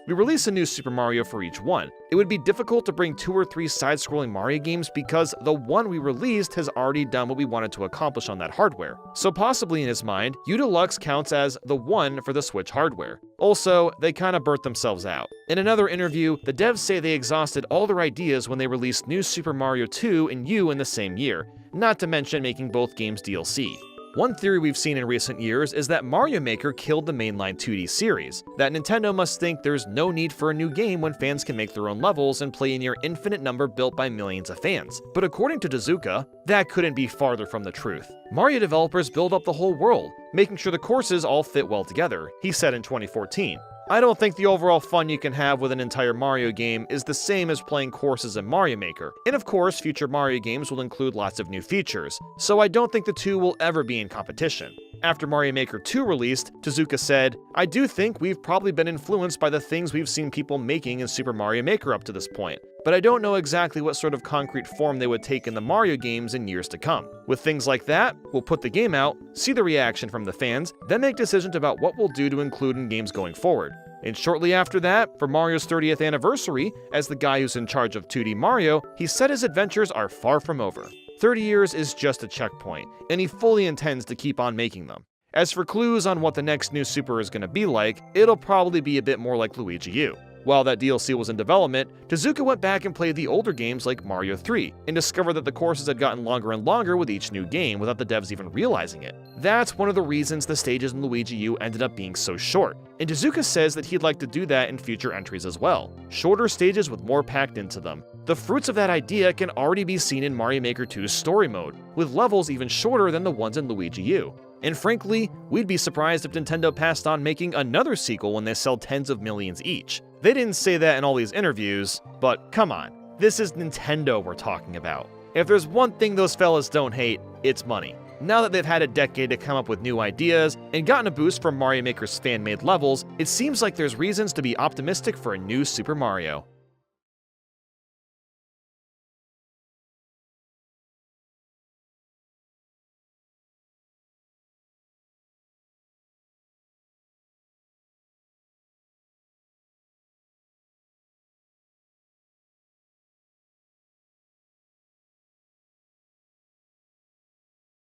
a new Super Mario for each one. It would be difficult to bring 2 or 3 side-scrolling Mario games because the one we released has already done what we wanted to accomplish on that hardware. So possibly in his mind, U Deluxe counts as the one for the Switch hardware. Also, they kinda burnt themselves out. In another interview, the devs say they exhausted all their ideas when they released New Super Mario 2 and U in the same year, not to mention making both games DLC. One theory we've seen in recent years is that Mario Maker killed the mainline 2D series, that Nintendo must think there's no need for a new game when fans can make their own levels and play a near infinite number built by millions of fans. But according to Tezuka, that couldn't be farther from the truth. Mario developers build up the whole world, making sure the courses all fit well together, he said in 2014. I don't think the overall fun you can have with an entire Mario game is the same as playing courses in Mario Maker, and of course future Mario games will include lots of new features, so I don't think the two will ever be in competition. After Mario Maker 2 released, Tezuka said, I do think we've probably been influenced by the things we've seen people making in Super Mario Maker up to this point, but I don't know exactly what sort of concrete form they would take in the Mario games in years to come. With things like that, we'll put the game out, see the reaction from the fans, then make decisions about what we'll do to include in games going forward. And shortly after that, for Mario's 30th anniversary, as the guy who's in charge of 2D Mario, he said his adventures are far from over. 30 years is just a checkpoint, and he fully intends to keep on making them. As for clues on what the next new Super is going to be like, it'll probably be a bit more like Luigi U. While that DLC was in development, Tezuka went back and played the older games like Mario 3, and discovered that the courses had gotten longer and longer with each new game without the devs even realizing it. That's one of the reasons the stages in Luigi U ended up being so short, and Tezuka says that he'd like to do that in future entries as well. Shorter stages with more packed into them. The fruits of that idea can already be seen in Mario Maker 2's story mode, with levels even shorter than the ones in Luigi U. And frankly, we'd be surprised if Nintendo passed on making another sequel when they sell tens of millions each. They didn't say that in all these interviews, but come on, this is Nintendo we're talking about. If there's one thing those fellas don't hate, it's money. Now that they've had a decade to come up with new ideas and gotten a boost from Mario Maker's fan-made levels, it seems like there's reasons to be optimistic for a new Super Mario.